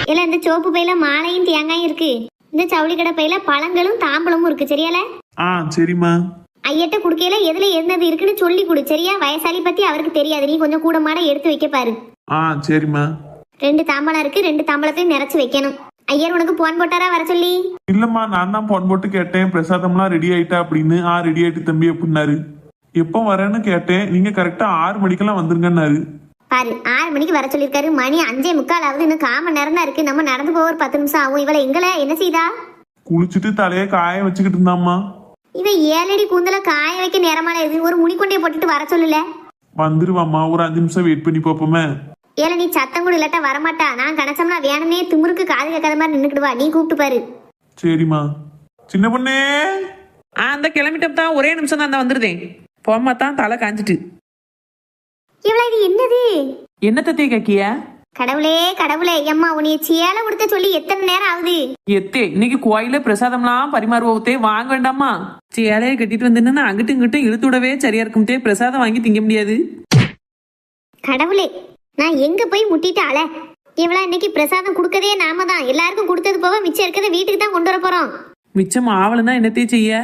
இல்ல இந்த சோப்பு பையில மாலையும் தேங்காயும் இருக்கு. இந்த சவுளி கடை பையில பழங்களும் தாம்பழமும் இருக்கு. சரியால? சரிம்மா. ஐயட்ட குடுக்கையில எதுல என்னது இருக்குன்னு சொல்லி கொடு. சரியா? வயசாலி பத்தி அவருக்கு தெரியாது. நீ கொஞ்சம் கூட மாட எடுத்து வைக்க பாரு. சரிம்மா. 2 தாம்பழம் இருக்கு. 2 தாம்பழத்தையும் நிறைச்சு வைக்கணும். ஐயர் உனக்கு போன் போட்டாரா வர சொல்லி? இல்லம்மா, நான் தான் போன் போட்டு கேட்டேன் பிரசாதம்லாம் ரெடி ஆயிட்டா அப்படின்னு. ரெடி ஆயிட்டு தம்பி அப்படின்னாரு. எப்போ வரேன்னு கேட்டேன். நீங்க கரெக்டா 6 மணிக்கெல்லாம் வந்துருங்கன்னாரு. பாரு, 6 மணிக்கு வர சொல்லிருக்காரு. மணி 5:45 ஆகுது. இன்னும் 1/4 மணி நேரம் தான் இருக்கு. நம்ம நடந்து போக ஒரு 10 நிமிஷம் ஆகும். இவளை எங்களை என்ன செய்தா? குளிச்சுட்டு தலையை காய வச்சுக்கிட்டு இருந்தாம்மா. இவ 7 அடி கூந்தல காய வைக்க நேரமான இது. ஒரு முடிக்கொண்டையை போட்டுட்டு வர சொல்லல. வந்துருவாம்மா, ஒரு 5 நிமிஷம் வெயிட் பண்ணி போப்போமே. ஏல நீ சத்தம் கூட இல்லாட்டா வரமாட்டா. நான் கணச்சம்னா வேணுமே திமுருக்கு காது கேட்காத மாதிரி நின்னுக்கிடுவா. நீ கூப்பிட்டு பாரு. சரிம்மா. சின்ன பொண்ணே. அந்த கிளம்பிட்ட ஒரே நிமிஷம் தான் வந்துருதேன். போமா தான் தலை காஞ்சிட்டு. இவளா இது என்னது? என்ன தத்தே கேக்கிய? கடவுளே கடவுளே, எம்மா உன்னைய சேலை உடுத்த சொல்லி எத்தனை நேரம் ஆகுது? எத்தே இன்னைக்கு கோயில பிரசாதம்லாம் பரிமாறுவோத்தே, வாங்க வேண்டாமா? சேலையை கட்டிட்டு வந்துன்னு அங்கிட்டும் இங்கிட்டும் இழுத்து விடவே சரியா இருக்கும்தே. பிரசாதம் வாங்கி திங்க முடியாது. கடவுளே, நான் எங்க போய் முட்டிட்டு அல. இவளா இன்னைக்கு பிரசாதம் கொடுக்கதே நாம தான். எல்லாருக்கும் கொடுத்தது போக மிச்சம் இருக்கிறத வீட்டுக்கு தான் கொண்டு வர போறோம். மிச்சம் ஆவலன்னா என்னத்தே செய்ய?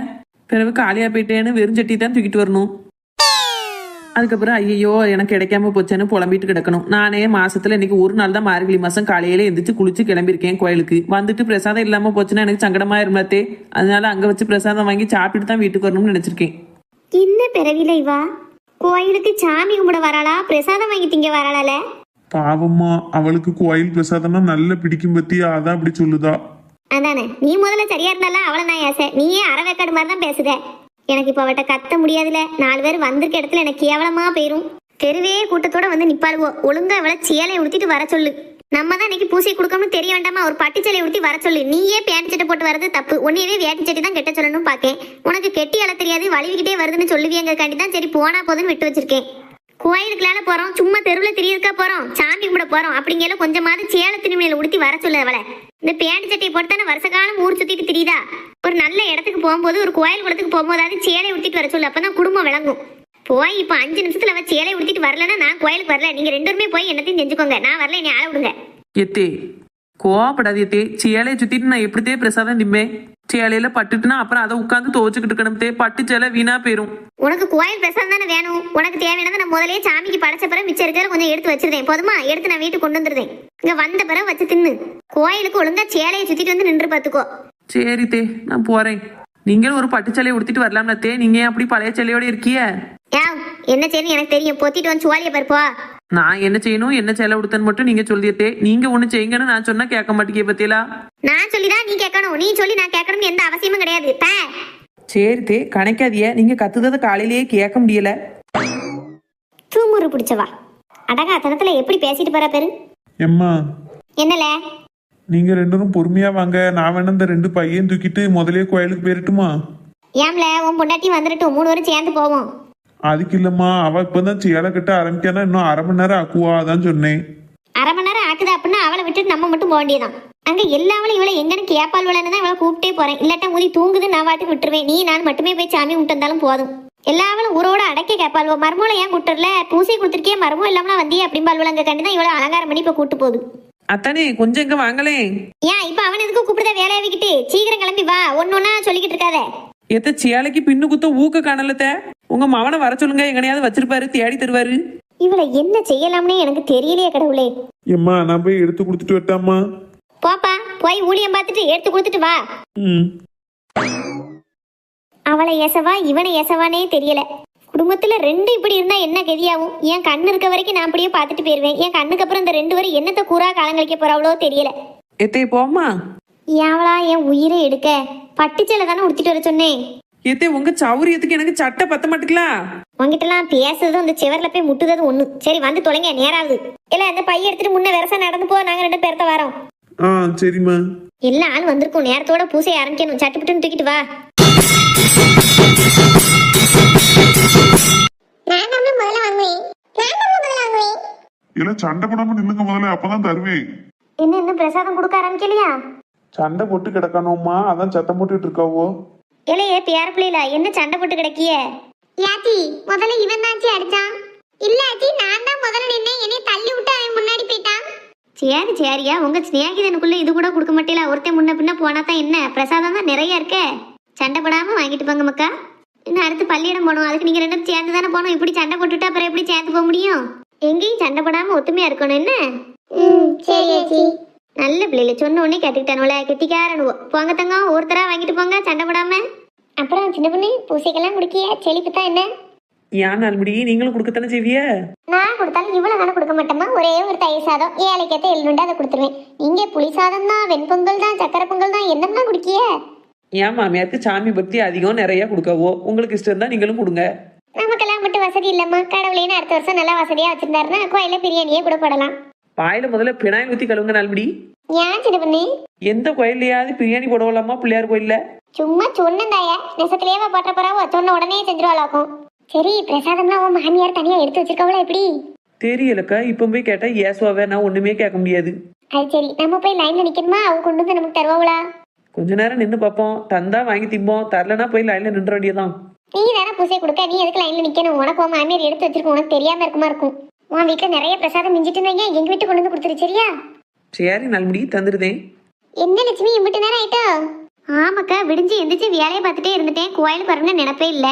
பிறகு காலியா போயிட்டேன்னு வெறும் சட்டி தான் தூக்கிட்டு வரணும். அதுக்கப்புறம் ஐயோ எனக்கு கிடைக்காம போச்சேன்னு புலம்பிட்டு கிடக்கணும். நானே மாசத்துல இன்னைக்கு ஒரு நாள் தான் மார்கழி மாசம் காலையில எந்திரிச்சு குளிச்சு கிளம்பியிருக்கேன் கோயிலுக்கு. வந்துட்டு பிரசாதம் இல்லாம போச்சுன்னா எனக்கு சங்கடமா இருந்தே. அதனால அங்க வச்சு பிரசாதம் வாங்கி சாப்பிட்டு தான் வீட்டுக்கு வரணும்னு நினைச்சிருக்கேன். என்ன பிறவில இவா கோயிலுக்கு சாமி கும்பிட வராளா, பிரசாதம் வாங்கி திங்க வராளால? பாவம்மா, அவளுக்கு கோயில் பிரசாதம்னா நல்ல பிடிக்கும் பத்தியா, அதான் அப்படி சொல்லுதா. அதானே, நீ முதல்ல சரியா இருந்தால அவளை நான் ஏச. நீயே அறவேக்காடு மாதிரி தான் பேசுத. எனக்கு இப்ப அவட்ட கத்த முடியாதுல. 4 பேர் வந்திருக்க இடத்துல எனக்கு கேவலமா போயிரும். தெருவே கூட்டத்தோட வந்து நிப்பாளுவோ. ஒழுங்கா அவளை சேலை உடுத்திட்டு வர சொல்லு. நம்ம தான் இன்னைக்கு பூசை கொடுக்கணும்னு தெரிய வேண்டாமா? ஒரு பட்டு சேலை உடுத்தி வர சொல்லு. நீயே பேண்ட் சட்டை போட்டு வரது தப்பு. உன்னையவே வேட்டி சட்டை தான் கெட்ட சொல்லணும் பாக்கேன். உனக்கு கெட்டி அழ தெரியாது, வலிவிக்கிட்டே வருதுன்னு சொல்லுவியங்காண்டி தான் சரி போனா போதுன்னு விட்டு வச்சிருக்கேன். கோயிலுக்குலால போறோம், சும்மா தெருவுல தெரியறதுக்கா போறோம், சாமி கும்பிட போறோம் அப்படிங்கிற கொஞ்சமாவது சேலை துணிமையில உடுத்தி வர சொல்லு அவளை. இந்த பேண்ட் சட்டையை போட்டு தானே வருஷ காலம் ஊர் சுத்திட்டு தெரியுதா? ஒரு நல்ல இடத்துக்கு போகும்போது, ஒரு கோயில் குளத்துக்கு போகும்போதாவது சேலை உடுத்திட்டு வர சொல்லு. அப்பதான் குடும்பம் விளங்கும். போய் இப்ப 5 நிமிஷத்துல அவ சேலை உடுத்திட்டு வரலன்னா நான் கோயிலுக்கு வரல. நீங்க 2 பேருமே போய் என்னத்தையும் செஞ்சுக்கோங்க. நான் வரல, என்னை ஆள விடுங்க. எத்தே கோவப்படாது எத்தே. சேலையை சுத்திட்டு நான் எப்படித்தே பிரசாதம் திம்பேன்? சேலையில பட்டுட்டுனா அப்புறம் அதை உட்காந்து துவச்சுக்கிட்டு இருக்கணும்தே. பட்டு சேலை வீணா போயிரும். உனக்கு கோயில் பிரசாதம் தானே வேணும். உனக்கு தேவையானதை நான் முதலே சாமிக்கு படைச்ச பிறகு மிச்சம் இருக்கிற கொஞ்சம் எடுத்து வச்சிருந்தேன். போதுமா? எடுத்து நான் வீட்டுக்கு கொண்டு வந்துருந்தேன். இங்க வந்த பிறகு வச்சு தின்னு. கோயிலுக்கு ஒழுங்கா சேலையை சுத்திட்டு வந்து நின்று பாத்துக்கோ. சரி தே, நான் போறேன். நீங்களும் ஒரு பட்டு சேலையை உடுத்திட்டு வரலாம்ல தே. நீங்க அப்படி பழைய சேலையோட இருக்கிய? என்ன செய்யணும் எனக்கு தெரியும். பொத்திட்டு வந்து சுவாலிய பருப்பா. நான் என்ன செய்யணும், என்ன சேலை உடுத்தன்னு மட்டும் நீங்க சொல்லியத்தே. நீங்க ஒண்ணு செய்யுங்கன்னு நான் சொன்னா கேட்க மாட்டேங்க பத்தியலா. நான் சொல்லிதான் நீ கேட்கணும். நீ சொல்லி நான் கேட்கணும்னு எந்த அவசியமும் கிடையாது. சரி தே, கணக்காதிய. நீங்க கத்துறத காலையிலேயே கேட்க முடியல. தூமுறு பிடிச்சவா அடகா தனத்துல எப்படி பேசிட்டு போற பேரு. எம்மா, என்னல நீங்க 2 பேரும் பொறுமையா வாங்க. நான் வேணா இந்த 2 பையன் தூக்கிட்டு முதலே கோயிலுக்கு போயிட்டுமா? ஏம்ல உன் பொண்டாட்டி வந்துடட்டும், 3 பேரும் சேர்ந்து போவோம். அதுக்கு இல்லம்மா, அவ இப்பதான் சேலை கட்ட ஆரம்பிக்கானா இன்னும் 1/2 மணி நேரம் ஆக்குவா, அதான் சொன்னேன். 1/2 மணி நேரம் ஆக்குது அப்படின்னா அவளை விட்டுட்டு நம்ம மட்டும் போக வேண்டியதான். அங்க எல்லாவளும் இவளை எங்கன்னு கேப்பால் விளையான்னு தான் இவளை கூப்பிட்டே போறேன். இல்லாட்டா ஊதி தூங்குது, நான் வாட்டுக்கு விட்டுருவேன். நீ நான் மட்டுமே போய் சாமி விட்டு வந்தாலும் போதும். எல்லாவளும் ஊரோட அடைக்க கேப்பாள்வோ. மருமூளை ஏன் கூட்டுறல? பூசை கொடுத்துருக்கே, மருமும் இல்லாமலாம் வந்தியே அப்படிம்பாள்வோ. அங்க கண்டுதான் இவ்வளவு அலங்காரம் பண்ணி இப்ப கூட்டு போகுது. அத்தானே கொஞ்சம் இங்க வாங்களே. ஏன் இப்ப அவன் எதுக்கு கூப்பிடுத? வேலையை விக்கிட்டு சீக்கிரம் கிளம்பி வா. ஒன்னொன்னா சொல்லிக்கிட்டு இருக்காத. எத்த சேலைக்கு பின்னு குத்த ஊக்க காணலத்த. உங்க மவனை வர சொல்லுங்க, எங்கனையாவது வச்சிருப்பாரு, தேடி தருவாரு. இவளை என்ன செய்யலாம்னே எனக்கு தெரியலையே கடவுளே. எம்மா, நான் போய் எடுத்து கொடுத்துட்டு வரட்டாமா? போப்பா, போய் ஊழியம் பார்த்துட்டு எடுத்து கொடுத்துட்டு வா. அவளை எசவா இவனை எசவானே தெரியல. குடும்பத்துல 2 இப்படி இருந்தா என்ன கதியாகும்? என் கண்ணு இருக்க வரைக்கும் நான் அப்படியே பார்த்துட்டு போயிருவேன். என் கண்ணுக்கு அப்புறம் இந்த 2 பேரும் என்னத்த கூறா காலங்களிக்க போறாவளோ தெரியல. எத்தே போமா. யாவளா என் உயிரை எடுக்க? பட்டுச்சேலை தானே உடுத்திட்டு வர சொன்னேன். எத்தே உங்க சௌரியத்துக்கு எனக்கு சட்டை பத்த மாட்டுங்களா? உங்ககிட்டலாம் பேசுறதும் இந்த சிவர்ல போய் முட்டுறது ஒண்ணு. சரி வந்து தொலைங்க, நேராகுது. இல்ல அந்த பைய எடுத்துட்டு முன்ன வெரசா நடந்து போ. நாங்க 2 பேர்த்த வரோம். சரிம்மா. எல்லா ஆள் வந்திருக்கும். நேரத்தோட பூசை ஆரம்பிக்கணும். சட்டுப்பட்டுன்னு தூக்கிட்டு வா. இல்ல சண்டை போடாம நில்லுங்க முதல்ல, அப்பதான் தருவேன். இன்னும் பிரசாதம் கொடுக்க ஆரம்பிக்கலையா? சண்டை போட்டு கிடக்கணுமா, அதான் சத்தம் போட்டுட்டு இருக்காவோ. இலையே பேர பிள்ளைல என்ன சண்டை போட்டு கிடக்கிய? யாத்தி முதல்ல இவன் தாச்சி அடிச்சான். இல்ல ஆச்சி, நான் தான் முதல்ல நின்னேன். என்னை தள்ளி விட்டு அவன் முன்னாடி போயிட்டான். சரி சரியா, உங்க சிநேகிதனுக்குள்ள இது கூட கொடுக்க மாட்டேல? ஒருத்தன் முன்ன பின்ன போனா தான் என்ன, பிரசாதம் தான் நிறைய இருக்க. சண்டை போடாம வாங்கிட்டு போங்க மக்கா. இன்னும் அடுத்து பள்ளியிடம் போகணும், அதுக்கு நீங்க ரெண்டும் சேர்ந்து தானே போகணும். இப்படி சண்டை போட்டுட்டா அப்புறம் எப்படி சேர்ந்து போக முடியும்? எங்கேயும் சண்டை போடாம ஒத்துமையா இருக்கணும் என்ன? சரி ஆச்சி. நல்ல பிள்ளைல சொன்ன உடனே கேட்டுக்கிட்டானுல, கெட்டிக்காரனுவோ. போங்க தங்கம், ஒருத்தரா வாங்கிட்டு போங்க சண்டை போடாம. அப்புறம் சின்ன பொண்ணு பூசைக்கெல்லாம் குடிக்கிய, செழிப்பு தான் என்ன? ஏன் நாள்படி நீங்களும் கொடுக்கத்தானே செய்விய? நான் கொடுத்தாலும் இவ்வளவு தானே கொடுக்க மாட்டேமா. ஒரே ஒரு தயிர் சாதம், ஏழைக்கேத்த எள்ளுண்டு அதை கொடுத்துருவேன். நீங்க புளி சாதம் தான், வெண்பொங்கல் தான், சக்கரை பொங்கல் தான், என்னெல்லாம் குடிக்கிய? ஏன் மாமியாருக்கு சாமி பக்தி அதிகம் நிறைய கொடுக்கவோ, உங்களுக்கு இஷ்டம் தான் நீங்களும் கொடுங்க. நமக்கெல்லாம் மட்டும் வசதி இல்லம்மா. கடவுளேன்னு அடுத்த வருஷம் நல்லா வசதியா வச்சிருந்தாருன்னா கோயில பிரியாணியே கூட போடலாம். வாயில முதல்ல பினாயில் ஊத்தி கழுவுங்க நாள்படி. ஏன் சின்ன பொண்ணு? எந்த கோயில்லையாவது பிரியாணி போடலாமா பிள்ளையார் கோயில்ல? சும்மா சொன்னந்தாயா, நெசத்திலேயே போட்ட போறாவோ, சொன்ன உடனே செஞ்சிருவாளாக்கும். சரி, பிரசாதம்லாம் உன் மாமியார் தனியா எடுத்து வச்சிருக்கவளா எப்படி? தெரியலக்கா, இப்ப போய் கேட்டா ஏசுவாவே, நான் ஒண்ணுமே கேட்க முடியாது. அது சரி, நம்ம போய் லைன்ல நிக்கணுமா? அவங்க கொண்டு வந்து நமக்கு தருவாங்களா? கொஞ்ச நேரம் நின்று பார்ப்போம், தந்தா வாங்கி திம்போம், தரலனா போய் லைன்ல நின்ற வேண்டியதான். நீ தானே பூசை கொடுக்க, நீ எதுக்கு லைன்ல நிக்கணும்? உனக்கு உன் மாமியார் எடுத்து வச்சிருக்க, உனக்கு தெரியாம இருக்குமா இருக்கும்? உன் வீட்டுல நிறைய பிரசாதம் மிஞ்சிட்டு இருந்தாங்க, எங்க வீட்டு கொண்டு வந்து கொடுத்துரு சரியா? சரி நாள்படி தந்துருதேன். என்ன லட்சுமி இம்பிட்டு நேரம் ஆயிட்டோ? ஆமாக்கா, விடிஞ்சு எந்திரிச்சு வேலையை பார்த்துட்டே இருந்துட்டேன். கோயிலுக்கு வரணும்னு நினைப்பே இல்ல.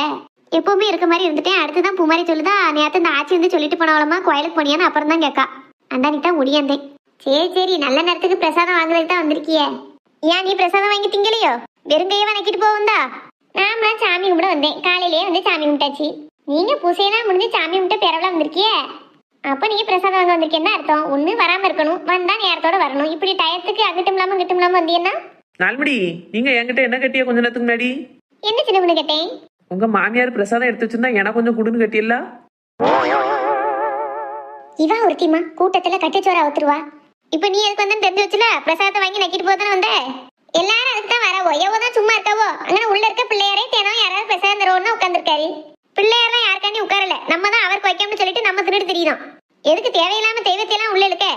எப்பவுமே இருக்க மாதிரி இருந்துட்டேன். அடுத்துதான் பூமாரி சொல்லுதா, நேற்று இந்த ஆச்சி வந்து சொல்லிட்டு போனவளமா கோயிலுக்கு போனியான்னு அப்புறம் தான் கேட்கா. அந்தானி தான் முடியாந்தேன். சரி சரி, நல்ல நேரத்துக்கு பிரசாதம் வாங்குறதுக்கு தான் வந்திருக்கிய. ஏன் நீ பிரசாதம் வாங்கி திங்கலையோ? வெறுங்கையே வணக்கிட்டு போவந்தா? நாம சாமி கும்பிட வந்தேன், காலையிலேயே வந்து சாமி கும்பிட்டாச்சு. நீங்க பூசையெல்லாம் முடிஞ்சு சாமி கும்பிட்டு பிறவெல்லாம் வந்திருக்கிய. அப்ப நீங்க பிரசாதம் வாங்க வந்திருக்கேன்னு அர்த்தம். ஒண்ணு வராம இருக்கணும், வந்தா நேரத்தோட வரணும். இப்படி டயத்துக்கு அங்கிட்டும் இல்லாம வந்தீங்கன்னா? நாள்படி நீங்க என்கிட்ட என்ன கட்டியா கொஞ்ச நேரத்துக்கு முன்னாடி? என்ன சின்ன பொண்ணு கேட்டேன்? உங்க மாமியார் பிரசாதம் எடுத்து வச்சிருந்தா எனக்கு கொஞ்சம் குடுன்னு கட்டியல்ல? இவா ஒருத்திமா கூட்டத்துல கட்டிச்சோற அவுத்துருவா. இப்ப நீ எதுக்கு வந்து தெரிஞ்சு வச்சுல, பிரசாதத்தை வாங்கி நக்கிட்டு போதானே வந்த. எல்லாரும் அதுக்கு தான் வரவோ, எவ்வளவுதான் சும்மா இருக்காவோ. அங்கே உள்ள இருக்க பிள்ளையாரே தினம் யாராவது பிரசாதம் தருவோம்னா உட்காந்துருக்காரு. பிள்ளையாரெல்லாம் யாருக்காண்டி உட்காரல, நம்ம தான் அவருக்கு வைக்கணும்னு சொல்லிட்டு நம்ம திருட்டு தெரியுதோம். எதுக்கு தேவையில்லாம தெய்வத்தையெல்லாம் உள்ள இருக்க?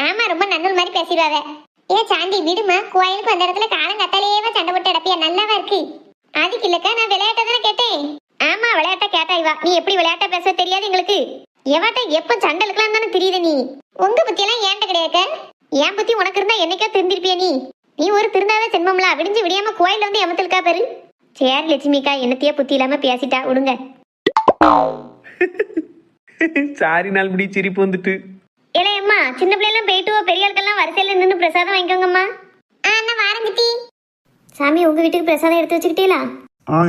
ஆமா, ரொம்ப நன்னூல் மாதிரி பேசிடுவாங்க. ஏ சாந்தி விடுமா, கோயிலுக்கு வந்த இடத்துல காலம் கத்தாலேயே சண்டை போட்டு அடப்பியா, நல்லாவா இருக்கு. அதுக்கு இல்லக்கா, நான் விளையாட்டை தானே கேட்டேன். ஆமா, விளையாட்டா கேட்டா இவா. நீ எப்படி விளையாட்டா பேச தெரியாது எங்களுக்கு. எவாட்ட எப்ப சண்டை இருக்கலாம் தானே தெரியுது. நீ உங்க பத்தி எல்லாம் ஏன்ட்ட கிடையாது. என் பத்தி உனக்கு இருந்தா என்னைக்கா திருந்திருப்பியா? நீ ஒரு திருந்தாத சென்மம்லா. விடிஞ்சு விடியாம கோயில வந்து எமத்தலுக்கா பாரு. சரி லட்சுமிக்கா, என்னத்தையே புத்தி இல்லாம பேசிட்டா, விடுங்க. சாரி நாள்படி சிரிப்பு வந்துட்டு. ஏம்மா, சின்ன பிள்ளைலாம் போயிட்டு பெரிய ஆட்கள்லாம் வரிசையில நின்று பிரசாதம் வாங்கிக்கோங்கம்மா. நான் வாரங்கிட்டி. சாமி, உங்க வீட்டுக்கு பிரசாதம் எடுத்து வச்சுக்கிட்டீங்களா?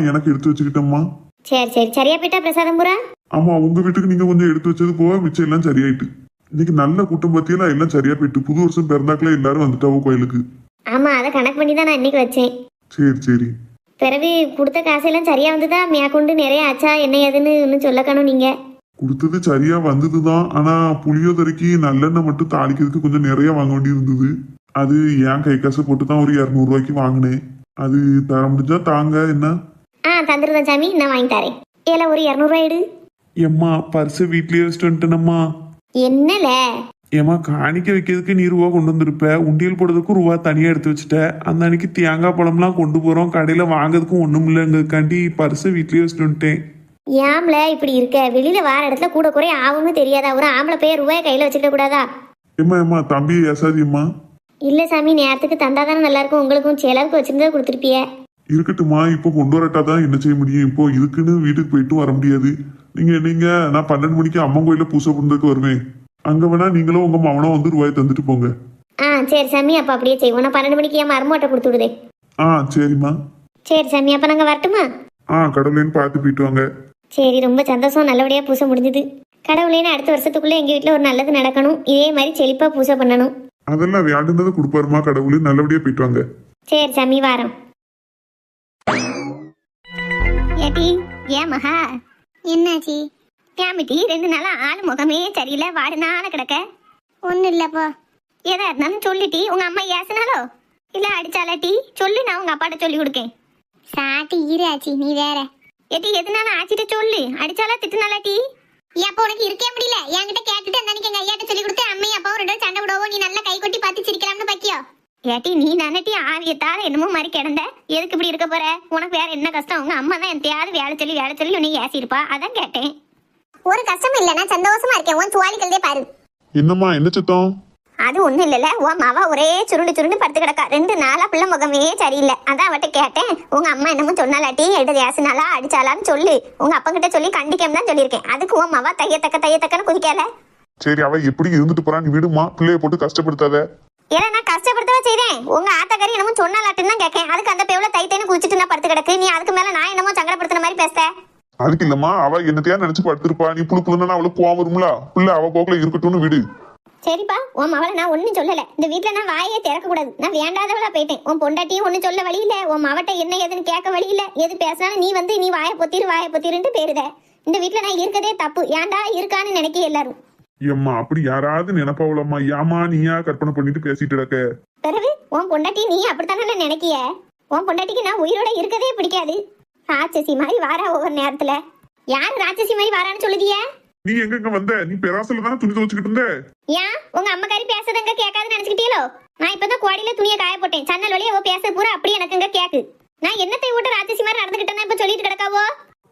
எனக்கு எடுத்து வச்சுக்கிட்டோம்மா. சரி சரி, சரியா போயிட்டா பிரசாதம் பூரா? ஆமா, உங்க வீட்டுக்கு நீங்க கொஞ்சம் எடுத்து வச்சது போக மிச்சம் எல்லாம் சரியாயிட்டு. இன்னைக்கு நல்ல கூட்டம் பத்தியெல்லாம் எல்லாம் சரியா போயிட்டு. புது வருஷம் பிறந்தாக்குல எல்லாரும் வந்துட்டாவோ கோயிலுக்கு. ஆமா, அதை கணக்கு பண்ணி தான் நான் இன்னைக்கு வச்சேன். சரி சரி. பிறகு கொடுத்த காசெல்லாம் சரியா வந்துதா? மேற்கொண்டு நிறைய ஆச்சா என்ன ஏதுன்னு இன்னும் சொல்லக்கணும். நீங்க கொடுத்தது சரியா வந்ததுதான். ஆனா புளியோதரைக்கு நல்லெண்ணெய் மட்டும் தாளிக்கிறதுக்கு கொஞ்சம் நிறைய வாங்க வேண்டி இருந்தது. அது ஏன் கை காசு போட்டு தான் ஒரு 200 ரூபாய்க்கு வாங்கினேன். அது தர முடிஞ்சா தாங்க. என்ன? தந்துருதான் சாமி, நான் வாங்கி தரேன். ஏல ஒரு 200 ரூபாய் எடு. எம்மா, பர்ஸு வீட்லயே வச்சுட்டுனம்மா. என்னல? ஏமா, காணிக்க வைக்கிறதுக்கு நீ ரூபா கொண்டு வந்திருப்ப, உண்டியல் போடுறதுக்கும் ரூபா தனியா எடுத்து வச்சுட்ட. அந்த அன்னைக்கு தேங்காய் பழம்லாம் கொண்டு போறோம், கடையில வாங்குறதுக்கும் ஒண்ணும் இல்லைங்கிறதுக்காண்டி பர்ஸை வீட்லயே வச்சுட்டுட்டேன். ஏம்ல இப்படி இருக்க? வெளியில வார இடத்துல கூட குறைய ஆகும்னு தெரியாதா? ஒரு ஆம்பளை போய் ரூபாயை கையில வச்சுக்க கூடாதா? ஏமா தம்பி ஏசாதியம்மா. இல்ல சாமி, நேரத்துக்கு தந்தாதானே நல்லா இருக்கும். உங்களுக்கும் செலவுக்கு வச்சிருந்தா கொடுத்துருப்பிய. இருக்கட்டுமா, இப்போ கொண்டு வரட்டாதான் என்ன செய்ய முடியும். இப்போ இதுக்குன்னு வீட்டுக்கு போயிட்டு வர முடியாது. நீங்க நான் 12 மணிக்கு அம்மன் கோயில பூசை பண்ணுறதுக்கு வருவேன். அங்க வேணா நீங்களும் உங்க மவனும் வந்து ரூபாய் தந்துட்டு போங்க. சரி சாமி, அப்ப அப்படியே செய்வோம். நான் 12 மணிக்கு என் மருமோட்டை கொடுத்து விடுதே. சரிம்மா. சரி சாமி, அப்ப நாங்க வரட்டுமா? கடவுளேன்னு பார்த்து போயிட்டு வாங்க. சரி, ரொம்ப சந்தோஷம். நல்லபடியா பூசை முடிஞ்சது. கடவுளேன்னு அடுத்த வருஷத்துக்குள்ள எங்க வீட்டுல ஒரு நல்லது நடக்கணும். இதே மாதிரி செழிப்பா பூசை பண்ணணும். அதெல்லாம் வியாண்டுனதை கொடுப்பாருமா கடவுள். நல்லபடியா போயிட்டு வாங்க. சரி சாமி, வாரம். ஏட்டி, ஏன் மகா, என்னாச்சு? கேமிட்டி 2 நாளா ஆளு முகமே சரியில்லை, வாடுனால கிடக்க. ஒன்னும் இல்லப்பா. எதா இருந்தாலும் சொல்லிட்டி. உங்க அம்மா ஏசினாலோ இல்ல அடிச்சாலாட்டி சொல்லு, நான் உங்க அப்பாட்ட சொல்லி கொடுக்கேன். சாட்டி இரு ஆச்சி, நீ வேற. ஏட்டி, எதுனாலும் ஆச்சிட்ட சொல்லு. அடிச்சாலா திட்டுனாலாட்டி? அப்ப உனக்கு இருக்கே முடியல. என்கிட்ட கேட்டுட்டு அந்த எங்க ஐயாட்ட சொல்லி கொடுத்து அம்மையும் அப்பாவும் 2 சண்டை விடுவோம். நீ நல்லா கை கொட்டி பார்த்து சிரிக்கலாம்னு பாக்கியோ? ஏட்டி, நீ தானட்டி ஆவியத்தால என்னமோ மாதிரி கிடந்த. எதுக்கு இப்படி இருக்க போற? உனக்கு வேற என்ன கஷ்டம்? உங்க அம்மா தான் எந்தையாவது வேலை சொல்லி உன்னை ஏசிருப்பா, அதான் கேட்டேன். ஒரு கஷ்டம் இல்ல, நான் சந்தோஷமா இருக்கேன். உன் சுவாலிக்கல்தே பாரு. என்னம்மா, என்ன சத்தம்? அது ஒண்ணும் இல்லல, உன் மாவா ஒரே சுருண்டு சுருண்டு படுத்து கிடக்கா. 2 நாளா பிள்ளை முகமே சரியில்லை. அதான் அவட்ட கேட்டேன், உங்க அம்மா என்னமோ சொன்னாலாட்டி எடுத்து ஏசுனாலா அடிச்சாலான்னு சொல்லு, உங்க அப்பா கிட்ட சொல்லி கண்டிக்காம தான் சொல்லியிருக்கேன். அதுக்கு உன் மாவா தையத்தக்கன்னு குதிக்கல. சரி, அவ எப்படி இருந்துட்டு போறா, நீ விடுமா, பிள்ளைய போட்டு கஷ்டப்படுத்தாத. ஏன்னா நான் கஷ்டப்படுத்தவா செய்தேன். உங்க ஆத்தக்காரி என்னமோ சொன்னாலாட்டுன்னு தான் கேட்கேன். அதுக்கு அந்த பேவுல தைத்தேன்னு குதிச்சுட்டு நான் படுத்து கிடக்கு. நீ அதுக்கு மேல நான் என்னமோ சங்கடப்படுத்துன மாதிரி பேச. அதுக்கு இல்லம்மா, அவ என்னத்தையா நினைச்சு படுத்திருப்பா, நீ புழு புழுன்னா அவளுக்கு கோவம் வரும்ல, பிள்ளை அவ போக்குல இருக்கட்டும்னு விடு. சரிப்பா, உன் மவளை நான் ஒன்னும் சொல்லல. இந்த வீட்டுல நான் வாயே திறக்க கூடாது. நான் வேண்டாதவளா போயிட்டேன். உன் பொண்டாட்டியும் ஒன்னும் சொல்ல வழி இல்ல, உன் மவட்ட என்ன ஏதுன்னு கேட்க வழி இல்ல. எது பேசினாலும் நீ வந்து நீ வாயை பொத்திருன்ட்டு பேருத. இந்த வீட்டுல நான் இருக்கதே தப்பு. ஏன்டா இருக்கான்னு நினைக்க எல்லாரும். ஏம்மா அப்படி யாராவது நினைப்பாவளம்மா, ஏமா நீயா கற்பனை பண்ணிட்டு பேசிட்டு இருக்க? பிறகு உன் பொண்டாட்டி நீ அப்படித்தானே நினைக்கிய? உன் பொண்டாட்டிக்கு நான் உயிரோட இருக்கதே பிடிக்காது. ராட்சசி மாதிரி வாரா ஒவ்வொரு நேரத்துல. யார் ராட்சசி மாதிரி வாரான்னு சொல்லுதிய? நீ எங்க வந்த? நீ பெராசல தானே துணி துவச்சுக்கிட்டு இருந்த. ஏன் உங்க அம்மாக்காரி பேசுறதங்க கேட்காதுன்னு நினைச்சுக்கிட்டீங்களோ? நான் இப்பதான் கோடியில துணியை காய போட்டேன். சன்னல் வழியா பேச பூரா அப்படியே எனக்குங்க கேக்கு. நான் என்னத்தை விட்டு ராட்சசி மாதிரி நடந்துகிட்டேன்னா இப்ப சொல்லிட்டு கிடக்காவோ?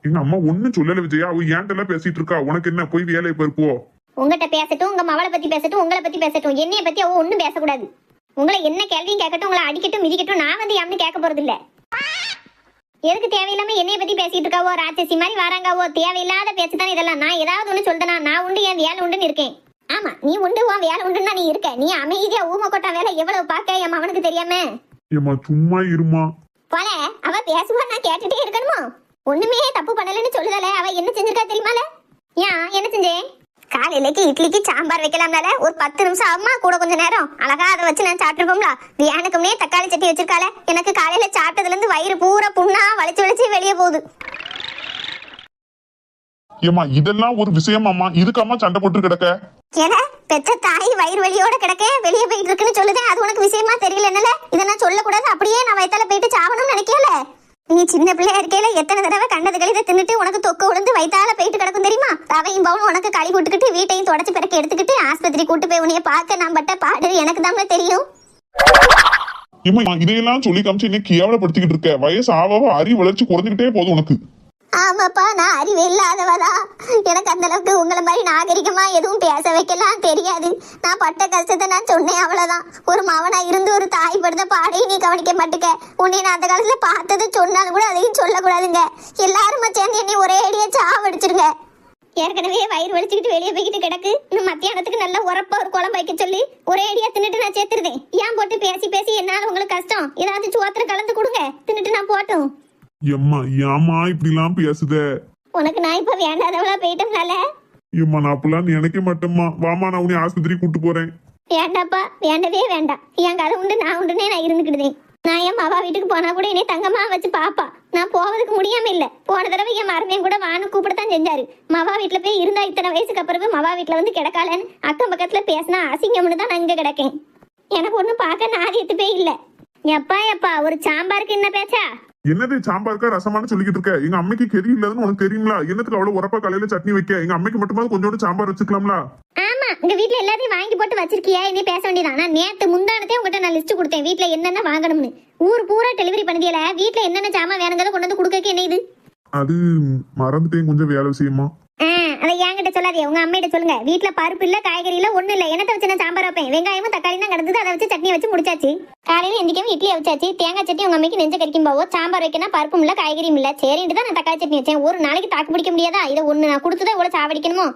எங்க அம்மா ஒண்ணும் சொல்லல விஜயா, அவ ஏன்ட்ட எல்லாம் பேசிட்டு இருக்கா. உனக்கு என்ன, போய் வேலையை பருப்போ. உங்ககிட்ட பேசட்டும், உங்க மவளை பத்தி பேசட்டும், உங்களை பத்தி பேசட்டும். என்னைய பத்தி அவ ஒண்ணும் பேசக்கூடாது. உங்களை என்ன கேள்வியும் கேட்கட்டும், உங்களை அடிக்கட்டும் மிதிக்கட்டும். நான் வந்து யாருன்னு கேட்க போறது இல்ல. எதுக்கு தேவையில்லாம என்னைய பத்தி பேசிட்டு இருக்காவோ? ராட்சசி மாதிரி வராங்காவோ? தேவையில்லாத பேச்சு தானே இதெல்லாம். நான் ஏதாவது ஒண்ணு சொல்றேனா? நான் உண்டு, என் வேலை உண்டுன்னு இருக்கேன். ஆமா, நீ உண்டு, உன் வேலை உண்டுன்னா நீ இருக்க. நீ அமைதியா ஊம கொட்டா வேலை எவ்வளவு பாக்க என் அவனுக்கு தெரியாம. ஏமா சும்மா இருமா. போல அவ பேசுவா, நான் கேட்டுட்டே இருக்கணுமோ? ஒண்ணுமே தப்பு பண்ணலன்னு சொல்லுதால. அவ என்ன செஞ்சிருக்கா தெரியுமால? ஏன் என்ன செஞ்சேன்? காலையிலேக்கு இட்லிக்கு சாம்பார் வைக்கலாம்னால ஒரு 10 நிமிஷம் அம்மா கூட கொஞ்ச நேரம் அழகா அதை வச்சு நான் சாப்பிட்டுருப்போம்ல. வியானுக்குமே தக்காளி சட்னி வச்சிருக்கால. எனக்கு காலையில சாப்பிட்டதுல இருந்து வயிறு பூரா புண்ணா வலிச்சு வெளியே போகுது. ஏமா இதெல்லாம் ஒரு விஷயமாம்மா, இதுக்கம்மா சண்டை போட்டு கிடக்க? ஏன்னா பெற்ற தாய் வயிறு வலியோட கிடக்க வெளியே போயிட்டு இருக்குன்னு சொல்லுதேன். அது உனக்கு விஷயமா தெரியல என்னல? இதை நான் சொல்லக்கூடாது, அப்படியே நான் வயித்தால போயிட்டு சாவணும்னு நினைக்கல. நீ சின்ன பிள்ளையா இருக்கையில எத்தனை தடவை கண்டது கழித தின்னுட்டு உனக்கு தொக்கு விழுந்து வயித்தால போயிட்டு கிடக்கும் தெரியுமா? தவையும் பவுன் உனக்கு களி போட்டுக்கிட்டு வீட்டையும் தொடச்சு பிறக்க எடுத்துக்கிட்டு ஆஸ்பத்திரி கூட்டு போய் உன்னைய பார்க்க நான் பட்ட பாடு எனக்கு தான் தெரியும். ஏமா இதையெல்லாம் சொல்லி காமிச்சு என்ன கேவலப்படுத்திக்கிட்டு இருக்க? வயசு ஆவாவ அறிவு வளர்ச்சி குறைஞ்சுக்கிட்டே போதும் உனக்கு. ஆமாப்பா, நான் அறிவு இல்லாதவதா. எனக்கு அந்த அளவுக்கு உங்களை மாதிரி நாகரிகமா எதுவும் பேச வைக்கலாம் தெரியாது. நான் பட்ட கஷ்டத்தை நான் சொன்னேன், அவ்வளவுதான். ஒரு மவனா இருந்து ஒரு தாய் படுத்த பாடையும் நீ கவனிக்க மாட்டுக்க. உன்னை நான் அந்த காலத்துல பார்த்தது சொன்னாலும் கூட அதையும் சொல்லக்கூடாதுங்க. எல்லாரும் சேர்ந்து என்னை ஒரே அடியா சாவடிச்சிருங்க. ஏற்கனவே வயிறு வலிச்சுக்கிட்டு வெளியே போய்கிட்டு கிடக்கு. இன்னும் மத்தியானத்துக்கு நல்லா உரப்பா ஒரு குழம்பு வைக்க சொல்லி ஒரே அடியா தின்னுட்டு நான் சேர்த்துருதேன். ஏன் போட்டு பேசி பேசி என்னால உங்களுக்கு கஷ்டம்? ஏதாவது சோத்திர கலந்து கொடுங்க, தின்னுட்டு நான் போட்டும். எம்மா ஏமா இப்படி எல்லாம் பேசுத? உனக்கு நான் இப்ப வேண்டாதவளா போயிட்டோம்னால. ஏம்மா நான் அப்பெல்லாம் நினைக்க மாட்டேம்மா. வாமா, நான் உன்னை ஆஸ்பத்திரி கூட்டு போறேன். வேண்டாப்பா, வேண்டவே வேண்டாம். என் கதை உண்டு, நான் உண்டுனே நான் இருந்துக்கிட்டேன். நான் என் மாவா வீட்டுக்கு போனா கூட என்னை தங்கம்மா வச்சு பாப்பா. நான் போவதுக்கு முடியாம இல்ல. போன தடவை என் மருமையும் கூட வானு கூப்பிடத்தான் செஞ்சாரு. மவா வீட்டுல போய் இருந்தா இத்தனை வயசுக்கு அப்புறமே மவா வீட்டுல வந்து கிடக்காலன்னு அக்கம் பக்கத்துல பேசினா அசிங்கம்னு தான் நான் இங்க கிடக்கேன். எனக்கு ஒண்ணும் பார்க்க நாதியத்து போய் இல்ல. எப்பா ஒரு சாம்பாருக்கு என்ன பேச்சா? என்னது சாம்பாருக்கா ரசமானு சொல்லிக்கிட்டு இருக்க? எங்க அம்மைக்கு கெரி இல்லதுன்னு உனக்கு தெரியுங்களா? என்னத்துக்கு அவ்வளவு உரப்பா காலையில சட்னி வைக்க? எங்க அம்மைக்கு மட்டுமாவது கொஞ்சோண்டு சாம்பார் வச்சுக்கலாம்ல? ஆமா, உங்க வீட்ல எல்லாத்தையும் வாங்கி போட்டு வச்சிருக்கியா? இனி பேச வேண்டியதான். நான் நேத்து முந்தானத்தே உங்ககிட்ட நான் லிஸ்ட் கொடுத்தேன், வீட்ல என்னென்ன வாங்கணும்னு. ஊர் பூரா டெலிவரி பண்ணதியல. வீட்ல என்னென்ன சாமான் வேணுங்கிறத கொண்டு வந்து கொடுக்க என்ன இது? அது மறந்துட்டேன், கொஞ்சம் வேலை விஷயமா. அதை என்கிட்ட சொல்லாதே, உங்க அம்மிட்ட சொல்லுங்க. வீட்டுல பருப்பு இல்ல, காய்கறி இல்ல, ஒண்ணு இல்ல. என்னத்தை வச்சு நான் சாம்பார் வைப்பேன்? வெங்காயமும் தக்காளி தான் கிடந்தது, அதை வச்சு சட்னி வச்சு முடிச்சாச்சு. காலையில எந்திரிக்காம இட்லியை வச்சாச்சு. தேங்காய் சட்னி உங்க அம்மைக்கு நெஞ்ச கறிக்கும் போவோ. சாம்பார் வைக்கணும், பருப்பும் இல்ல, காய்கறியும் இல்ல. சரின்ட்டு தான் நான் தக்காளி சட்னி வச்சேன். ஒரு நாளைக்கு தாக்கு பிடிக்க முடியாதா? இதை ஒண்ணு நான் கொடுத்துதான் இவ்வளவு சாவடிக்கணுமோ?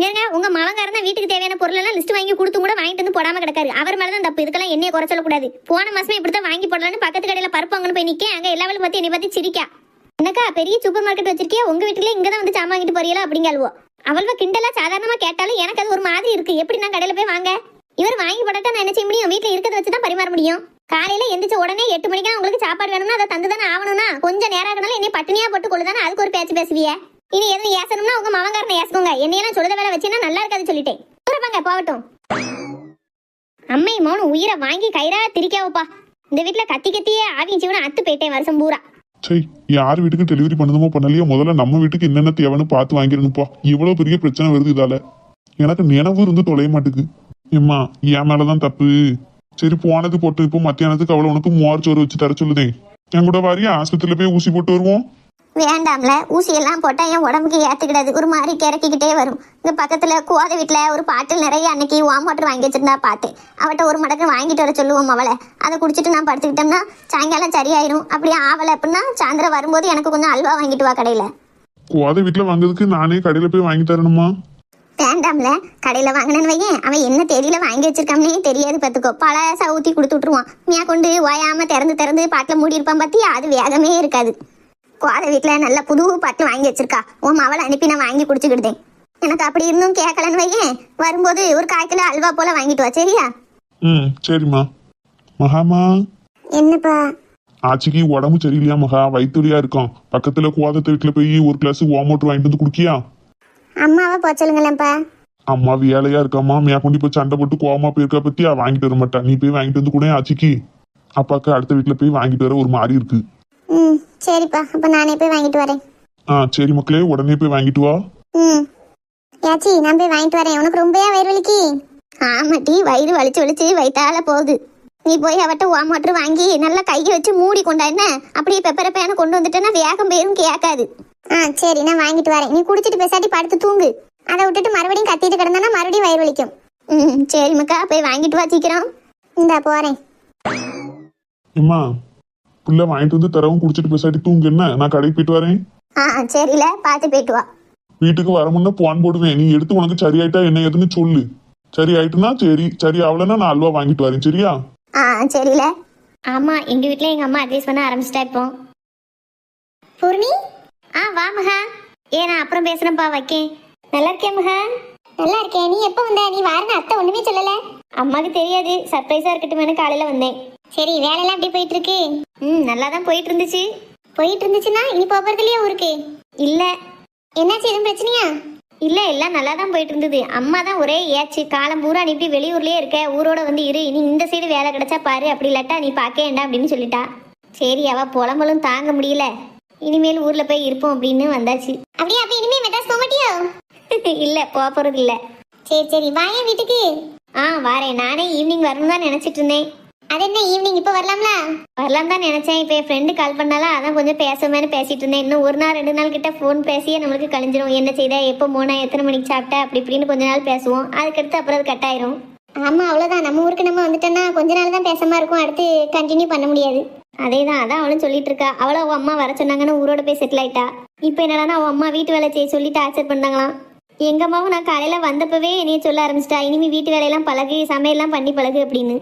ஏங்க உங்க மவங்காரன் தான் வீட்டுக்கு தேவையான பொருள் எல்லாம் லிஸ்ட் வாங்கி கொடுத்து கூட வாங்கிட்டு வந்து போடாம கிடக்காரு. அவர் மேலதான் தப்பு. இதுக்கெல்லாம் என்னைய குறை சொல்லக்கூடாது. போன மாசமே இப்படித்தான் வாங்கி போடலான்னு பக்கத்து கடையில பருப்பு வாங்கன்னு போய் நிக்க, அங்க எல்லா பத்தி என்னை பத்தி சிரிக்கா. என்னக்கா பெரிய சூப்பர் மார்க்கெட் வச்சிருக்கியா? உங்க வீட்டுல இங்கதான் வந்து சாமான் வாங்கிட்டு போறீங்களா அப்படிங்க அல்வோ. அவள்வ கிண்டலா சாதாரணமா கேட்டாலும் எனக்கு அது ஒரு மாதிரி இருக்கு. எப்படி நான் கடையில போய் வாங்க? இவர் வாங்கி போட்டா நான் என்ன செய்ய முடியும்? வீட்டுல இருக்கிறத வச்சுதான் பரிமாற முடியும். காலையில எந்திரிச்ச உடனே 8 மணிக்கு உங்களுக்கு சாப்பாடு வேணும்னா அதை தந்துதானே ஆகணும்னா கொஞ்சம் நேரம் ஆகனால என்னை பட்டினியா போட்டு கொள்ளுதானே. அதுக்கு ஒரு பேச்சு பேசுவிய. இனி எதுவும் ஏசணும்னா உங்க மவங்காரனை ஏசுங்க. என்னையெல்லாம் சொல்லுத வேலை வச்சுன்னா நல்லா இருக்காது சொல்லிட்டேன். தூரப்பாங்க போகட்டும். அம்மை மௌனம் உயிரை வாங்கி கயிறா திரிக்காவப்பா. இந்த வீட்டுல கத்தி கத்தியே ஆவியும் சிவனை அத்து போயிட்டேன் வருஷம் பூரா. சரி, யார் வீட்டுக்கு டெலிவரி பண்ணதுமோ பண்ணலையோ, முதல்ல நம்ம வீட்டுக்கு என்னென்ன தேவைன்னு பார்த்து வாங்கிடணும்ப்பா. இவ்வளவு பெரிய பிரச்சனை வருது இதால. எனக்கு நினைவு இருந்து தொலைய மாட்டுக்கு. ஏம்மா என் மேலதான் தப்பு. சரி போனது போட்டு இப்போ மத்தியானத்துக்கு அவளை உனக்கு மோர் சோறு வச்சு தர சொல்லுதேன். என் கூட வாரியா? ஆஸ்பத்திரியில போய் ஊசி போட்டு வருவோம். வேண்டாம்ல, ஊசியெல்லாம் போட்டால் என் உடம்புக்கு ஏற்றுக்கிடாது, ஒரு மாதிரி கிறக்கிக்கிட்டே வரும். இங்கே பக்கத்தில் கோதை வீட்டில் ஒரு பாட்டில் நிறைய அன்னைக்கு வாம் வாட்டர் வாங்கி வச்சிருந்தா பார்த்தேன். அவட்ட ஒரு மடக்கு வாங்கிட்டு வர சொல்லுவோம் அவளை. அதை குடிச்சிட்டு நான் படுத்துக்கிட்டோம்னா சாயங்காலம் சரியாயிரும். அப்படியே ஆவலை அப்படின்னா சாயந்தரம் வரும்போது எனக்கு கொஞ்சம் அல்வா வாங்கிட்டு வா கடையில். கோதை வீட்டுல வாங்குறதுக்கு நானே கடையில போய் வாங்கி தரணுமா? வேண்டாம்ல, கடையில் வாங்கினேன்னு வையேன், அவன் என்ன தெரியல வாங்கி வச்சிருக்கான்னே தெரியாது பார்த்துக்கோ. பழசா ஊற்றி கொடுத்து விட்ருவான். மியா கொண்டு ஓயாமல் திறந்து பாட்டில் மூடி இருப்பான் பார்த்தியா, அது வேகமே இருக்காது. கோதை வீட்டில் நல்ல புது பாட்டில் வாங்கி வச்சிருக்கா. உன் அவளை அனுப்பி நான் வாங்கி குடிச்சுக்கிட்டேன். எனக்கு அப்படி இருந்தும் கேட்கலன்னு வையேன், வரும்போது ஒரு 1/4 கிலோ அல்வா போல வாங்கிட்டு வா, சரியா? சரிம்மா. மகாமா, என்னப்பா? ஆச்சிக்கு உடம்பு சரியில்லையா மகா? வயிற்றுலியா இருக்கும். பக்கத்துல கோதத்தை வீட்டுல போய் ஒரு கிளாஸ் வாட்டர் வாங்கிட்டு வந்து குடிக்கியா? அம்மாவை போ சொல்லுங்களேன்ப்பா. அம்மா வேலையா இருக்காம்மா. மேற்கொண்டு போய் சண்டை போட்டு கோவமா போயிருக்கா பத்தியா? வாங்கிட்டு வர மாட்டா. நீ போய் வாங்கிட்டு வந்து கூட ஆச்சிக்கு. அப்பாக்கு அடுத்த வீட்டுல போய் வாங்கிட்டு வர ஒரு மாதிரி இருக்கு. சரிப்பா, அப்போ நானே போய் வாங்கிட்டு வரேன். சரி மக்களே, உடனே போய் வாங்கிட்டு வா. யாச்சி, நான் போய் வாங்கிட்டு வரேன். உனக்கு ரொம்பவே வயிறு வலிக்கு? ஆமாட்டி, வயிறு வலிச்சு வயிற்றால போகுது. நீ போய் அவட்ட வாட்டர் வாங்கி நல்லா கையை வச்சு மூடி கொண்டா என்ன, அப்படியே பெப்பரப்பேன கொண்டு வந்துட்டேன்னா வேகம் பேரும் கேட்காது. சரி, நான் வாங்கிட்டு வரேன். நீ குடிச்சிட்டு பேசாட்டி படுத்து தூங்கு. அதை விட்டுட்டு மறுபடியும் கத்திட்டு கிடந்தானா மறுபடியும் வயிறு வலிக்கும். சரி மக்கா, போய் வாங்கிட்டு வா சீக்கிரம். இந்தா போறேன். அம்மா, புள்ள வாங்கிட்டு வந்து தரவும் குடிச்சிட்டு பேசாட்டி தூங்கு என்ன? நான் கடைக்கு போயிட்டு வரேன். சரில, பார்த்து போயிட்டு வா. வீட்டுக்கு வர முன்ன போன் போடுவேன். நீ எடுத்து உனக்கு சரியாயிட்டா என்ன ஏதுன்னு சொல்லு. சரி ஆயிட்டுனா சரி, சரி ஆகலன்னா நான் அல்வா வாங்கிட்டு வரேன், சரியா? சரில. ஆமா, எங்க வீட்டுல எங்க அம்மா அட்வைஸ் பண்ண ஆரம்பிச்சிட்டா இப்போ. பூர்ணி, வா மகா. நான் அப்புறம் பேசுறேன்ப்பா, வைக்கேன். நல்லா இருக்கேன் மகா. நல்லா இருக்கேன். நீ எப்போ வந்த? நீ வாரன்னு அத்தை ஒண்ணுமே சொல்லல. அம்மாக்கு தெரியாது, சர்ப்ரைஸா இருக்கட்டும்னு காலையில வந்தேன். சரி, வேலையெல்லாம் எப்படி போயிட்டு இருக்கு? நல்லா தான் போயிட்டு இருந்துச்சுன்னா இனி போறது இல்லையா ஊருக்கு? இல்ல. என்னாச்சு, எதுவும் பிரச்சனையா? இல்ல, எல்லாம் நல்லா தான் போயிட்டு இருந்தது. அம்மா தான் ஒரே ஏச்சு, காலம் பூரா நீ இப்படி வெளியூர்லயே இருக்க, ஊரோட வந்து இரு, நீ இந்த சைடு வேலை கிடைச்சா பாரு, அப்படி இல்லாட்டா நீ பார்க்க வேண்டாம் அப்படின்னு சொல்லிட்டா. சரி, அவ புலம்பலும் தாங்க முடியல, இனிமேல் ஊர்ல போய் இருப்போம் அப்படின்னு வந்தாச்சு. அப்படியே அப்ப இனிமே மெட்ராஸ் போக மாட்டியோ? இல்ல, போறது இல்ல. சரி, வாயா வீட்டுக்கு. வாரேன். நானே ஈவினிங் வரணும் தான் நினைச்சிட்டு இருந்தேன். அது என்ன ஈவினிங், இப்ப வரலாம்ல? வரலாம் தான் நினைச்சேன். இப்ப என் ஃப்ரெண்டு கால் பண்ணாலா, அதான் கொஞ்சம் பேசாமனு பேசிட்டு இருந்தேன். இன்னும் 1 நாள் 2 நாள் கிட்ட ஃபோன் பேசியே நம்மளுக்கு கழிஞ்சிரும். என்ன செய்த, எப்போ போனா, எத்தனை மணிக்கு சாப்பிட்ட, அப்படி இப்படின்னு கொஞ்ச நாள் பேசுவோம். அதுக்கடுத்து அப்புறம் அது கட் ஆயிரும். ஆமா, அவ்வளவுதான். நம்ம ஊருக்கு நம்ம வந்துட்டோம்னா கொஞ்ச நாள் தான் பேசாம இருக்கும், அடுத்து கண்டினியூ பண்ண முடியாது. அதேதான், அதான் அவளும் சொல்லிட்டு இருக்கா. அவள அவ அம்மா வர சொன்னாங்கன்னு ஊரோட போய் செட்டில் ஆயிட்டா. இப்ப என்னடானா அவ அம்மா வீட்டு வேலை செய்ய சொல்லி டார்ச்சர் பண்ணாங்களாம். எங்க அம்மாவும் நான் காலையில வந்தப்பவே என்னைய சொல்ல ஆரம்பிச்சிட்டா, இனிமே வீட்டு வேலையெல்லாம் பழகு, சமையல்லாம் பண்ணி பழகு அப்படின்னு.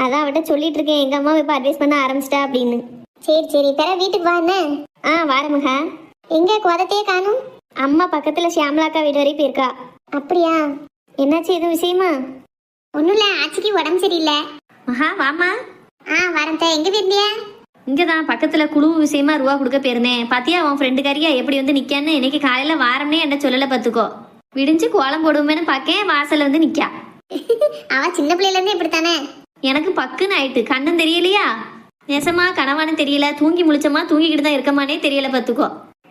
அதான் அவட்ட சொல்லிட்டு இருக்கேன், எங்க அம்மா இப்ப அட்வைஸ் பண்ண ஆரம்பிச்சிட்டா அப்படின்னு. சரி, பிற வீட்டுக்கு வா என்ன? வாரமுகா. எங்க கோதத்தையே காணும்? அம்மா பக்கத்துல ஷியாமலாக்கா வீடு வரைக்கும் போயிருக்கா. அப்படியா? என்னாச்சு, எதுவும் விஷயமா? ஒன்னும் இல்ல, ஆச்சிக்கு உடம்பு சரியில்லை. மகா, வாமா. வரேன். எங்க போயிருந்தியா? இங்கதான் பக்கத்துல குழு விஷயமா ரூபா கொடுக்க போயிருந்தேன். பாத்தியா, உன் ஃப்ரெண்டுக்காரியா எப்படி வந்து நிக்கான்னு. இன்னைக்கு காலையில வாரம்னே என்ன சொல்லல பாத்துக்கோ. விடிஞ்சு கோலம் போடுவோமேனு பாக்கேன், வாசல்ல வந்து நிக்கா. அவ சின்ன பிள்ளைல இருந்து இப்படித்தானே. எனக்கு பக்குன்னு ஆயிட்டு, கண்ணும் தெரியலையா, நெசமா கனவானு தெரியல, தூங்கி முழிச்சமா தூங்கிக்கிட்டு தான் இருக்கமானே தெரியல பாத்துக்கோ.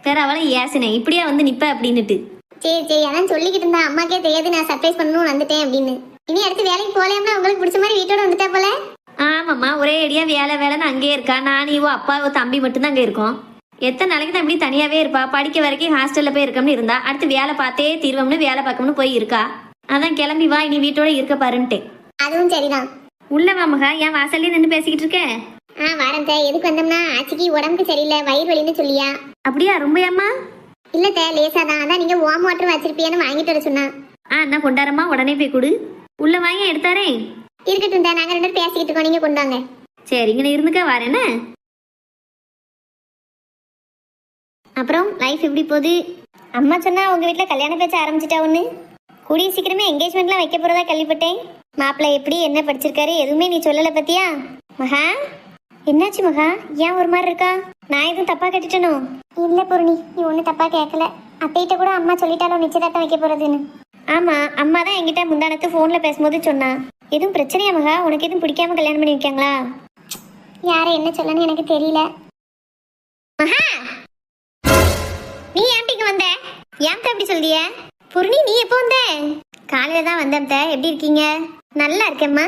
வேற அவளை ஏசினேன், இப்படியா வந்து நிப்ப அப்படின்னுட்டு. சரி, அதான் சொல்லிக்கிட்டு இருந்தா, அம்மாக்கே தெரியாது நான் சர்ப்ரைஸ் பண்ணணும்னு வந்துட்டேன் அப்படின்னு. இனி அடுத்து வேலைக்கு போகலாம்னா உங்களுக்கு பிடிச்ச மாதிரி வீட்டோட வந்துட்டா போல. ஆமாம்மா, ஒரே அடியா வேலைன்னு அங்கேயே இருக்கா. நானும் இவோ அப்பா தம்பி மட்டும்தான் அங்கே இருக்கோம். எத்தனை நாளைக்கு தான் இப்படி தனியாவே இருப்பா? படிக்க வரைக்கும் ஹாஸ்டல்ல போய் இருக்கோம்னு இருந்தா, அடுத்து வேலை பார்த்தே தீர்வோம்னு வேலை பார்க்கணும்னு போய் இருக்கா. அதான் கிளம்பி வா, இனி வீட்டோட இருக்க பாருன்ட்டேன். அதுவும் சரிதான். உள்ள வாமகா, என் வாசல்லே நின்று பேசிக்கிட்டு இருக்கேன். வரேன். எதுக்கு வந்தோம்னா, ஆச்சிக்கு உடம்புக்கு சரியில்லை, வயிறு வலின்னு சொல்லியா? அப்படியா? ரொம்பயாம்மா? இல்ல லேசாதான். அதான் நீங்க வார்ம் வாட்டர் வச்சிருப்பியான்னு வாங்கிட்டு வர சொன்னா. நான் கொண்டாரம்மா, உடனே போய் கொடு. உள்ள வாங்கி எடுத்தாரே. இருக்கட்டும், நாங்க 2 பேரும் பேசிக்கிட்டு இருக்கோம், நீங்க கொண்டு வாங்க. சரி, இங்கே இருந்துக்க வரேன்னு. அப்புறம் லைஃப் எப்படி போகுது? அம்மா சொன்னா உங்க வீட்டுல கல்யாண பேச்ச ஆரம்பிச்சிட்டா ஒண்ணு. கூடிய சீக்கிரமே என்கேஜ்மெண்ட்லாம் வைக்க போறதா கேள்விப்பட்டேன். மாப்பிள்ளை எப்படி, என்ன படிச்சிருக்காரு, எதுவுமே நீ சொல்லல பத்தியா? மகா, என்னாச்சு மகா? ஏன் ஒரு மாதிரி இருக்கா? நான் எதுவும் தப்பா கேட்டுட்டனோ? இல்ல பூர்ணி, நீ ஒன்னும் தப்பா கேட்கல. அத்தைகிட்ட கூட அம்மா சொல்லிட்டாலும் நிச்சயதார்த்தம் வைக்க போறதுன்னு. ஆமா, அம்மா தான் என்கிட்ட முந்தானத்து போன்ல பேசும்போது சொன்னா. எதுவும் பிரச்சனையா மகா? உனக்கு எதுவும் பிடிக்காம கல்யாணம் பண்ணி வைக்காங்களா? யார என்ன சொல்லணும்னு எனக்கு தெரியல. மகா, நீ ஏன்டிங்க வந்த? ஏன் அப்படி சொல்லிய? பூர்ணி, நீ எப்போ வந்த? காலையில தான் வந்தேன். எப்படி இருக்கீங்க? நல்லா இருக்கேம்மா.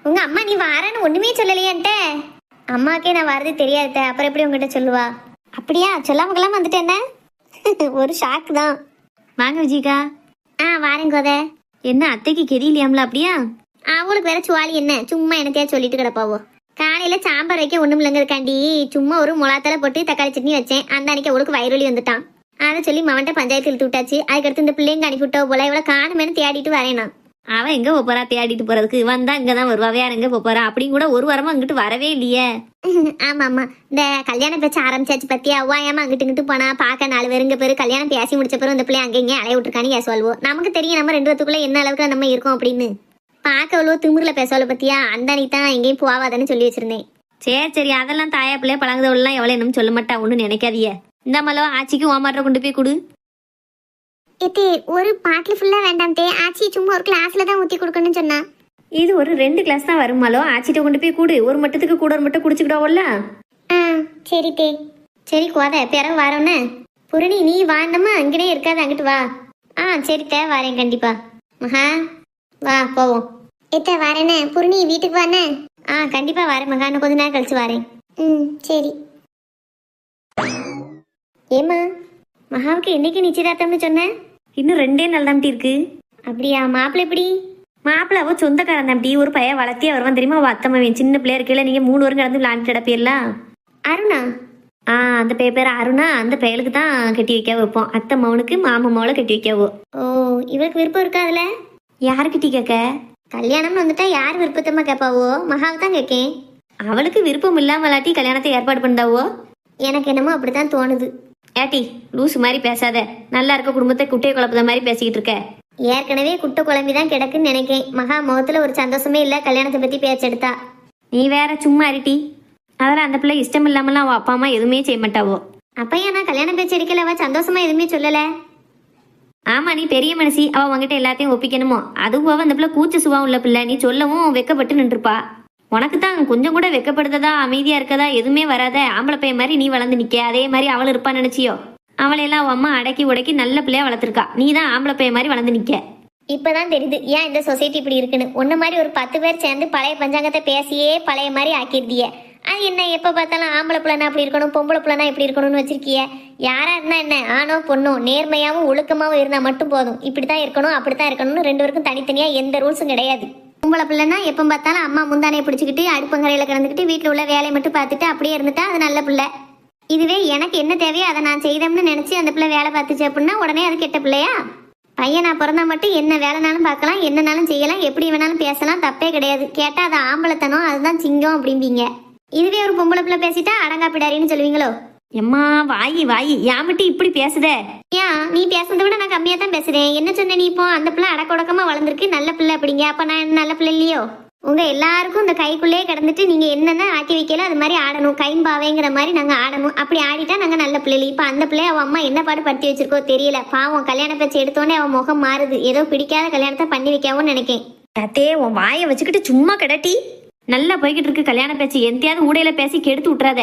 உங்க அம்மா நீ வாரன்னு ஒண்ணுமே சொல்லலையான்ட்ட? அம்மாக்கே நான் வரது தெரியாது, அப்புறம் எப்படி உங்ககிட்ட சொல்லுவா? அப்படியா? சொல்லாமக்கெல்லாம் வந்துட்டு என்ன? ஒரு ஷாக் தான். வாங்க விஜிகா. வாரேன் கோதை. என்ன அத்தைக்கு கெரியலையாம்ல? அப்படியா? அவளுக்கு வேற சுவாலி என்ன, சும்மா என்னத்தையா சொல்லிட்டு கிடப்பாவோ. காலையில சாம்பார் வைக்க ஒண்ணும் இல்லைங்கிறக்காண்டி சும்மா ஒரு முளாத்தலை போட்டு தக்காளி சட்னி வச்சேன். அந்த அன்னைக்கு அவளுக்கு வயிறுவலி வந்துட்டான். அதை சொல்லி மவன்ட்ட பஞ்சாயத்து இழுத்து விட்டாச்சு. அதுக்கடுத்து இந்த பிள்ளைங்க அனுப்பி விட்டோ போல. இவளை காணுமேனு தேடிட்டு வரேனா. அவன் எங்க போறா தேடிட்டு போறதுக்கு? வந்தா இங்கதான் வருவா, வேற எங்க போறா? அப்படின்னு கூட ஒரு வாரமா அங்கிட்டு வரவே இல்லையே. ஆமா ஆமா, இந்த கல்யாண பேச்ச ஆரம்பிச்சாச்சு பத்தியா? அவ்வாயாம அங்கிட்டு இங்கிட்டு போனா பார்க்க 4 பேருங்க பேரு கல்யாணம் பேசி முடிச்ச பிறகு இந்த பிள்ளை அங்கேயும் அலைய விட்டுருக்கான்னு ஏசுவாள்வோ. நமக்கு தெரியும் நம்ம 2 பேத்துக்குள்ள என்ன அளவுக்கு நம்ம இருக்கோம் அப்படின்னு. பார்க்க அவ்வளோ திமுறில் பேசுவாள் பத்தியா? அந்த அன்னைக்கு தான் எங்கேயும் போவாதான்னு சொல்லி வச்சிருந்தேன். சரி அதெல்லாம் தாயா பிள்ளைய பழகுதவெல்லாம் எவ்வளவு என்னன்னு சொல்ல மாட்டா, ஒன்னும் நினைக்காதிய. இந்த மலவா ஆச்சிக்கு ஓமாட்ட கொண்டு போய் கொடு. ஏத்தே, ஒரு பாட்டில் ஃபுல்லா வேண்டாம் தே. ஆச்சி சும்மா ஒரு கிளாஸ்ல தான் ஊத்தி கொடுக்கணும்னு சொன்னா. இது ஒரு 2 கிளாஸ் தான் வருமாலோ. ஆச்சிட்ட கொண்டு போய் கூடு. ஒரு மட்டத்துக்கு கூட ஒரு மட்டும் குடிச்சுக்கிடுவோம்ல. சரி தே. சரி கோதை, பிறகு வரோன்னு. புரணி நீ வாண்டமா அங்கனே இருக்காது, அங்கிட்டு வா. சரி தே, வரேன் கண்டிப்பா. மகா வா போவோம். ஏத்த வரேனே. புரணி வீட்டுக்கு வானே. கண்டிப்பா வரேன் மகா. இன்னும் கொஞ்ச நேரம் கழிச்சு வரேன். சரி. ஏமா மகாவுக்கு என்னைக்கு நிச்சயதார்த்தம்னு சொன்னேன்? இன்னும் 2 நாள் தான்ட்டி இருக்கு. அப்படியா? மாப்பிள்ளை எப்படி? மாப்பிள்ள அவ சொந்தக்காரன் தான்ட்டி. ஒரு பையன் வளர்த்தியா வருவான் தெரியுமா? அவ அத்தம்மாவன் சின்ன பிள்ளையா இருக்கல. நீங்க 3 வாரம் கடந்து விளையாண்டுட்டு கிடப்பீர்லாம். அருணா? அந்த பேர் அருணா. அந்த பயலுக்கு தான் கட்டி வைக்க வைப்போம். அத்தை மவனுக்கு மாமா மவளை கட்டி வைக்கவோ. ஓ, இவளுக்கு விருப்பம் இருக்கா அதுல? யாரு கிட்டி கேட்க? கல்யாணம்னு வந்துட்டா யார் விருப்பத்தமா கேட்பாவோ? மகாவை தான் கேட்கேன். அவளுக்கு விருப்பம் இல்லாம இல்லாட்டி கல்யாணத்தை ஏற்பாடு பண்ணாவோ? எனக்கு என்னமோ அப்படித்தான் தோணுது. ஏட்டி லூசு மாதிரி பேசாத. நல்லா இருக்க குடும்பத்தை குட்டையை குழப்பத மாதிரி பேசிக்கிட்டு இருக்க. ஏற்கனவே குட்டை குழம்பிதான் கிடக்குன்னு நினைக்கேன். மகா முகத்துல ஒரு சந்தோஷமே இல்ல கல்யாணத்தை பத்தி பேச்செடுத்தா. நீ வேற சும்மா இருட்டி. அதெல்லாம் அந்த பிள்ளை இஷ்டம் இல்லாமலாம் அவ அப்பா அம்மா எதுவுமே செய்ய மாட்டாவோ. அப்பையா நான் கல்யாணம் பேச்சு எடுக்கல, அவ சந்தோஷமா எதுவுமே சொல்லல. ஆமா, நீ பெரிய மனுஷி. அவ உங்ககிட்ட எல்லாத்தையும் ஒப்பிக்கணுமோ? அதுவும் அந்த பிள்ளை கூச்ச சுவா உள்ள பிள்ளை. நீ சொல்லவும் வெக்கப்பட்டு நின்றுப்பா. உனக்கு தான் கொஞ்சம் கூட வெக்கப்படுறதா அமைதியா இருக்கதா எதுவுமே வராத. ஆம்பளை பையன் மாதிரி நீ வளர்ந்து நிக்க. அதே மாதிரி அவள் இருப்பான்னு நினைச்சியோ? அவளையெல்லாம் அவ அம்மா அடக்கி உடக்கி நல்ல பிள்ளையா வளர்த்துருக்கா. நீ தான் ஆம்பளை பையன் மாதிரி வளர்ந்து நிக்க. இப்பதான் தெரியுது ஏன் இந்த சொசைட்டி இப்படி இருக்குன்னு. உன்ன மாதிரி ஒரு 10 பேர் சேர்ந்து பழைய பஞ்சாங்கத்தை பேசியே பழைய மாதிரி ஆக்கிருதிய. அது என்ன, எப்ப பார்த்தாலும் ஆம்பளை பிள்ளைனா அப்படி இருக்கணும், பொம்பளை பிள்ளைனா இப்படி இருக்கணும்னு வச்சிருக்கிய. யாரா இருந்தா என்ன, ஆணோ பொண்ணோ நேர்மையாவும் ஒழுக்கமாவும் இருந்தா மட்டும் போதும். இப்படித்தான் இருக்கணும் அப்படித்தான் இருக்கணும்னு 2 பேருக்கும் தனித்தனியா எந்த ரூல்ஸும் கிடையாது. பொம்பளை பிள்ளைனா எப்போ பார்த்தாலும் அம்மா முந்தானையை பிடிச்சிக்கிட்டு அடுப்பங்கரையில் கிடந்துக்கிட்டு வீட்டில் உள்ள வேலையை மட்டும் பார்த்துட்டு அப்படியே இருந்துட்டா அது நல்ல பிள்ளை. இதுவே எனக்கு என்ன தேவையோ அதை நான் செய்தோம்னு நினச்சி அந்த பிள்ளை வேலை பார்த்துச்சு அப்படின்னா உடனே அது கெட்ட பிள்ளையா? பையனா பிறந்தா மட்டும் என்ன வேலைனாலும் பார்க்கலாம், என்னனாலும் செய்யலாம், எப்படி வேணாலும் பேசலாம், தப்பே கிடையாது. கேட்டால் அது ஆம்பளைத்தனம், அதுதான் சிங்கம் அப்படிம்பீங்க. இதுவே ஒரு பொம்பளை பிள்ளை பேசிட்டா அடங்காப்பிடாரின்னு சொல்லுவீங்களோ? எம்மா வாயி வாயி, யாமட்டி இப்படி பேசுத? ஏன் நீ பேசுறதை விட நான் கம்மியாக தான் பேசுறேன். என்ன சொன்ன நீ? இப்போ அந்த பிள்ளை அடக்கொடக்கமாக வளர்ந்துருக்கு, நல்ல பிள்ளை அப்படிங்க. அப்போ நான் என்ன நல்ல பிள்ளை இல்லையோ? உங்க எல்லாருக்கும் இந்த கைக்குள்ளேயே கிடந்துட்டு நீங்க என்னென்ன ஆக்கி வைக்கல அது மாதிரி ஆடணும். கைம்பாவேங்கிற மாதிரி நாங்க ஆடணும். அப்படி ஆடிட்டா நாங்க நல்ல பிள்ளை. இப்ப அந்த பிள்ளைய அவன் அம்மா என்ன பாடு படுத்தி வச்சிருக்கோ தெரியல. பாவம், கல்யாண பேச்சு எடுத்தோடனே அவன் முகம் மாறுது. ஏதோ பிடிக்காத கல்யாணத்தை பண்ணி வைக்காவோன்னு நினைக்கேன். தத்தே உன் வாயை வச்சுக்கிட்டு சும்மா கிடட்டி. நல்லா போய்கிட்டு இருக்கு கல்யாண பேச்சு. எந்தையாவது ஊடையில பேசி கெடுத்து விட்டுறாத.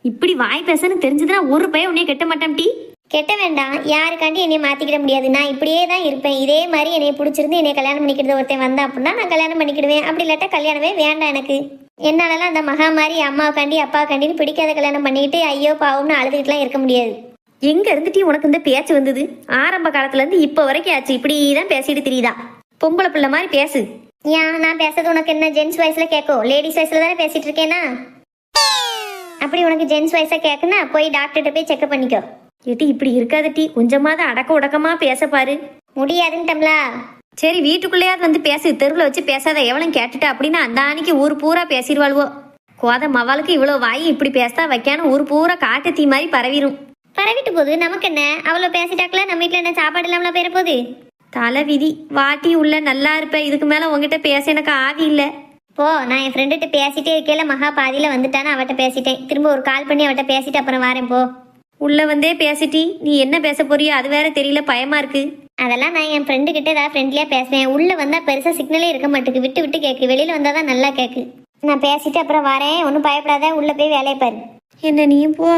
இப்படி வாய் பேசன்னு தெரிஞ்சதுன்னா ஒரு பையன் உன்னைய கெட்ட மாட்டான் டீ. கெட்ட வேண்டாம், யாருக்காண்டி என்னை மாத்திக்கிட முடியாது. நான் இப்படியே தான் இருப்பேன். இதே மாதிரி என்னை பிடிச்சிருந்து என்னை கல்யாணம் பண்ணிக்கிறது ஒருத்தன் வந்தா அப்படின்னா நான் கல்யாணம் பண்ணிக்கிடுவேன். அப்படி இல்லாட்டா கல்யாணமே வேண்டாம் எனக்கு. என்னாலலாம் அந்த மகா மாதிரி அம்மாவுக்காண்டி அப்பாவுக்காண்டின்னு பிடிக்காத கல்யாணம் பண்ணிக்கிட்டு ஐயோ பாவம்னு அழுதுகிட்டுலாம் இருக்க முடியாது. எங்க இருந்துட்டு உனக்கு இந்த பேச்சு வந்தது? ஆரம்ப காலத்துல இருந்து இப்ப வரைக்கும் ஆச்சு இப்படிதான் பேசிட்டு தெரியுதா? பொம்பளை பிள்ளை மாதிரி பேசு. ஏன் நான் பேசுறது உனக்கு என்ன ஜென்ஸ் வாய்ஸ்ல கேட்கும்? லேடிஸ் வாய்ஸ்ல தானே பேசிட்டு இருக்கேனா? அப்படி உனக்கு ஜென்ஸ் வாய்ஸா கேட்குன்னா போய் டாக்டர்கிட்ட போய் செக்அப் பண்ணிக்கோ. ஏட்டி இப்படி இருக்காது டீ. கொஞ்சமாவது அடக்க உடக்கமா பேச பாரு. முடியாதுன்ட்டம்லா. சரி வீட்டுக்குள்ளேயாவது வந்து பேசு. தெருவில் வச்சு பேசாத. எவ்வளவு கேட்டுட்டா அப்படின்னா அந்த அன்னைக்கு ஊர் பூரா பேசிடுவாள்வோ. கோத மவாளுக்கு இவ்வளவு வாய் இப்படி பேசா வைக்கான ஊர் பூரா காட்டு தீ மாதிரி பரவிடும். பரவிட்டு போகுது, நமக்கு என்ன? அவ்வளோ பேசிட்டாக்கல நம்ம வீட்டில் என்ன சாப்பாடு இல்லாமல போயிட போகுது? தலை விதி. வாட்டி உள்ள நல்லா இருப்ப. இதுக்கு மேல உங்ககிட்ட பேச எனக்கு ஆவி இல்லை. போ, நான் என் ஃப்ரெண்டுகிட்ட பேசிட்டே இருக்கேல, மகா பாதியில் வந்துட்டான்னு அவட்ட பேசிட்டேன். திரும்ப ஒரு கால் பண்ணி அவட்ட பேசிட்டு அப்புறம் வரேன். போ. உள்ள வந்தே பேசிட்டி. நீ என்ன பேச போறியோ அது வேற தெரியல. பயமா இருக்கு. அதெல்லாம் நான் என் ஃப்ரெண்டு கிட்ட ஏதாவது ஃப்ரெண்ட்லியாக பேசுவேன். உள்ள வந்தா பெருசா சிக்னலே இருக்க மாட்டேங்குது. விட்டு விட்டு கேட்கு. வெளியில வந்தாதான் நல்லா கேட்கு. நான் பேசிட்டு அப்புறம் வரேன். ஒன்றும் பயப்படாத. உள்ள போய் வேலையை பாரு. என்ன நீயும் போ.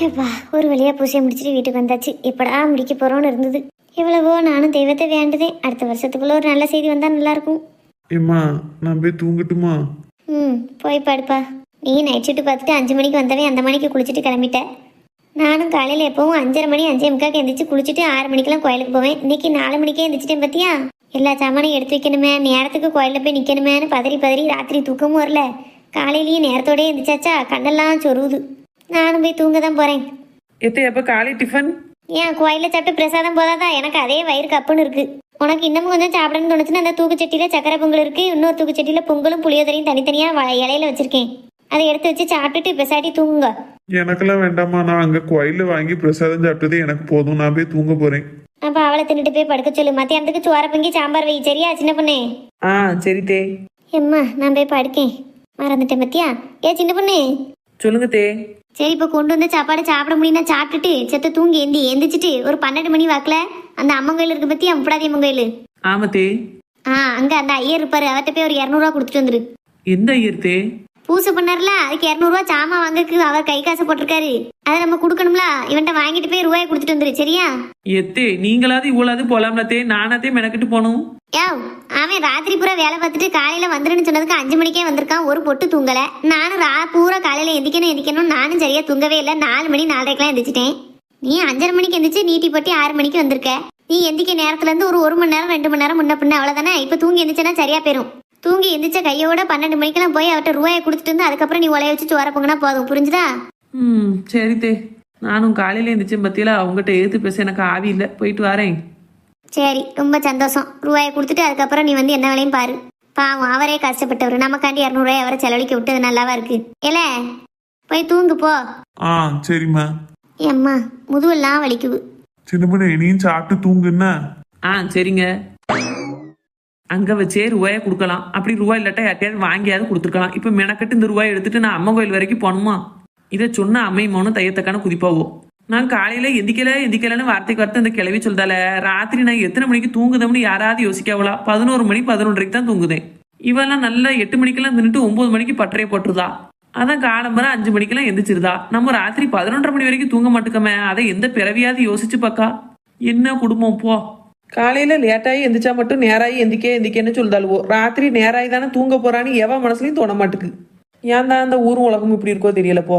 ஏப்பா, ஒரு வழியா பூசையை முடிச்சுட்டு வீட்டுக்கு வந்தாச்சு. எப்படா முடிக்க போறோம்னு இருந்தது. எவ்வளவோ நானும் தெய்வத்தை வேண்டுதேன். அடுத்த வருஷத்துக்குள்ள ஒரு நல்ல செய்தி வந்தா நல்லா இருக்கும். ஏம்மா நான் போய் தூங்கட்டுமா? ம், போய் படுப்பா. நீ நைட் ஷிஃப்ட் பார்த்துட்டு 5 மணிக்கு வந்தவே அந்த மணிக்கு குளிச்சுட்டு கிளம்பிட்ட. நானும் காலையில் எப்பவும் 5:30 மணி 5:45 எந்திரிச்சு குளிச்சுட்டு 6 மணிக்கெல்லாம் கோயிலுக்கு போவேன். இன்னைக்கு 4 மணிக்கே எந்திரிச்சிட்டேன் பார்த்தியா? எல்லா சாமானையும் எடுத்து வைக்கணுமே, நேரத்துக்கு கோயிலில் போய் நிற்கணுமேனு பதறி பதறி ராத்திரி தூக்கமும் வரல. காலையிலேயே நேரத்தோடய எந்திரிச்சாச்சா, கண்ணெல்லாம் சொருவுது. நானும் போய் தூங்க தான் போகிறேன். எத்தே அப்ப காலை டிஃபன்? ஏன் கோயிலில் சாப்பிட்டு பிரசாதம் போதாதா? எனக்கு அதே வயிறு கப்புன்னு இருக்கு. உனக்கு இன்னமும் கொஞ்சம் சாப்பிடணும்னு தோணுச்சுன்னா அந்த தூக்குச்சட்டியில் சக்கரை பொங்கல் இருக்குது. இன்னொரு தூக்குச்சட்டியில் பொங்கலும் புளியோதரையும் தனித்தனியாக இலையில வச்சுருக்கேன். அதை எடுத்து வச்சு சாப்பிட்டுட்டு பெசாட்டி தூங்குங்க. எனக்கெல்லாம் வேண்டாமா, நான் அங்க கோயில்ல வாங்கி பிரசாதம் சாப்பிட்டதே எனக்கு போதும். நான் போய் தூங்க போறேன். அப்போ அவளை தின்னுட்டு போய் படுக்க சொல்லு. மத்தியானத்துக்கு சோற பொங்கி சாம்பார் வை, சரியா சின்ன பொண்ணு? சரி தே. எம்மா நான் போய் படுக்கேன், மறந்துட்டேன் பத்தியா? ஏ சின்ன பொண்ணு. சொல்லுங்க தே. சரி, இப்போ கொண்டு வந்து சாப்பாடு சாப்பிட முடியும்னா சாப்பிட்டுட்டு செத்த தூங்கி எந்திரிச்சிட்டு ஒரு 12 மணி வாக்கில் அந்த அம்மன் கோயில் இருக்கு பத்தியா, முப்படாதி அம்மன் கோயில். ஆமா தே. அங்கே அந்த ஐயர் இருப்பாரு, அவர்கிட்ட போய் ஒரு 200 ரூபா கொடுத்துட்டு வந்துரு. எந்த ஐயர் தே? பூசை பண்ணார்ல, அதுக்கு 200 ரூபா சாமான் வாங்கக்கு அவர் கை காசு போட்டிருக்காரு. அதை நம்ம கொடுக்கணும்ல, இவன்ட்ட வாங்கிட்டு போய் ரூபாயை கொடுத்துட்டு வந்துரு, சரியா? எத்தே நீங்களாவது இவ்வளவு போலாம்ல தே, நானாத்தே மெனக்கிட்டு போகணும். அவன் ராத்திரி பூரா வேலை பார்த்துட்டு காலையில வந்துருன்னு சொன்னதுக்கு 5 மணிக்கே வந்திருக்கான். ஒரு பொட்டு தூங்கல. நானும் பூரா காலையில எந்திக்கணும் நானும் சரியா தூங்கவே இல்லை. 4 மணி 4:30 எந்திரிச்சிட்டேன். நீ 5:30 மணிக்கு எந்திரிச்சு நீட்டி போட்டி 6 மணிக்கு வந்திருக்க. நீ எந்திக்க நேரத்துல இருந்து ஒரு 1 மணி நேரம் 2 மணி நேரம் முன்ன பின்ன, அவ்வளவுதானே? இப்ப தூங்கி எந்திரிச்சனா சரியா போயிரும். தூங்கி எந்திரிச்ச கையோட 12 மணிக்கெல்லாம் போய் அவர்கிட்ட ரூபாயை கொடுத்துட்டு வந்து அதுக்கப்புறம் நீ உலைய வச்சு சோற பொங்கினா போதும், புரிஞ்சுதா? சரி தே. நானும் காலையில எந்திரிச்சேன் பத்தியில அவங்ககிட்ட எழுத்து பேச எனக்கு ஆவி இல்லை, போயிட்டு வரேன். சரி, ரொம்ப சந்தோஷம். ரூபாயை கொடுத்துட்டு அதுக்கப்புறம் நீ வந்து என்ன வேலையும் பாரு. பாவம், அவரே கஷ்டப்பட்டவர். நமக்காண்டி 200 ரூபாய் அவரை செலவழிக்க விட்டு அது நல்லாவா இருக்கு? இல்ல, போய் தூங்கு போ. சரிம்மா. ஏம்மா முதுவெல்லாம் வலிக்குது. சின்ன பொண்ணு, நீயும் சாப்பிட்டு தூங்குன்னா. சரிங்க. அங்க வச்சே ரூபாயை கொடுக்கலாம். அப்படி ரூபாய் இல்லாட்டா யார்ட்டையாவது வாங்கியாவது கொடுத்துருக்கலாம். இப்ப மெனக்கட்டு இந்த ரூபாய் எடுத்துட்டு நான் அம்மன் கோயில் வரைக்கும் போகணுமா? இதை சொன்ன அம்மையுமோனும் தையத்தக்கான குதிப்பாவோ. நான் காலையில எந்திக்கலன்னு வார்த்தைக்கு வார்த்தை இந்த கிளவி சொல்தால, ராத்திரி நான் எத்தனை மணிக்கு தூங்குதோம்னு யாராவது யோசிக்காவளா? 11 மணி 11:30 தான் தூங்குதேன். இவெல்லாம் நல்லா 8 மணிக்கெல்லாம் தின்னுட்டு 9 மணிக்கு பட்டறையை போட்டுருதா. அதான் காலம்பரம் 5 மணிக்கெல்லாம் எந்திரிச்சிருதா. நம்ம ராத்திரி 11:30 மணி வரைக்கும் தூங்க மாட்டுக்கமே. அதை எந்த பிறவியாவது யோசிச்சு பாக்கா? என்ன குடும்பம் போ. காலையில லேட்டாகி எந்திரிச்சா மட்டும் நேராகி எந்திக்கேன்னு சொல்லுதாளுவோ. ராத்திரி நேராகி தானே தூங்க போறான்னு எவன் மனசுலையும் தோண மாட்டுக்கு. ஏன் தான் அந்த ஊரும் உலகம் இப்படி இருக்கோ தெரியல போ.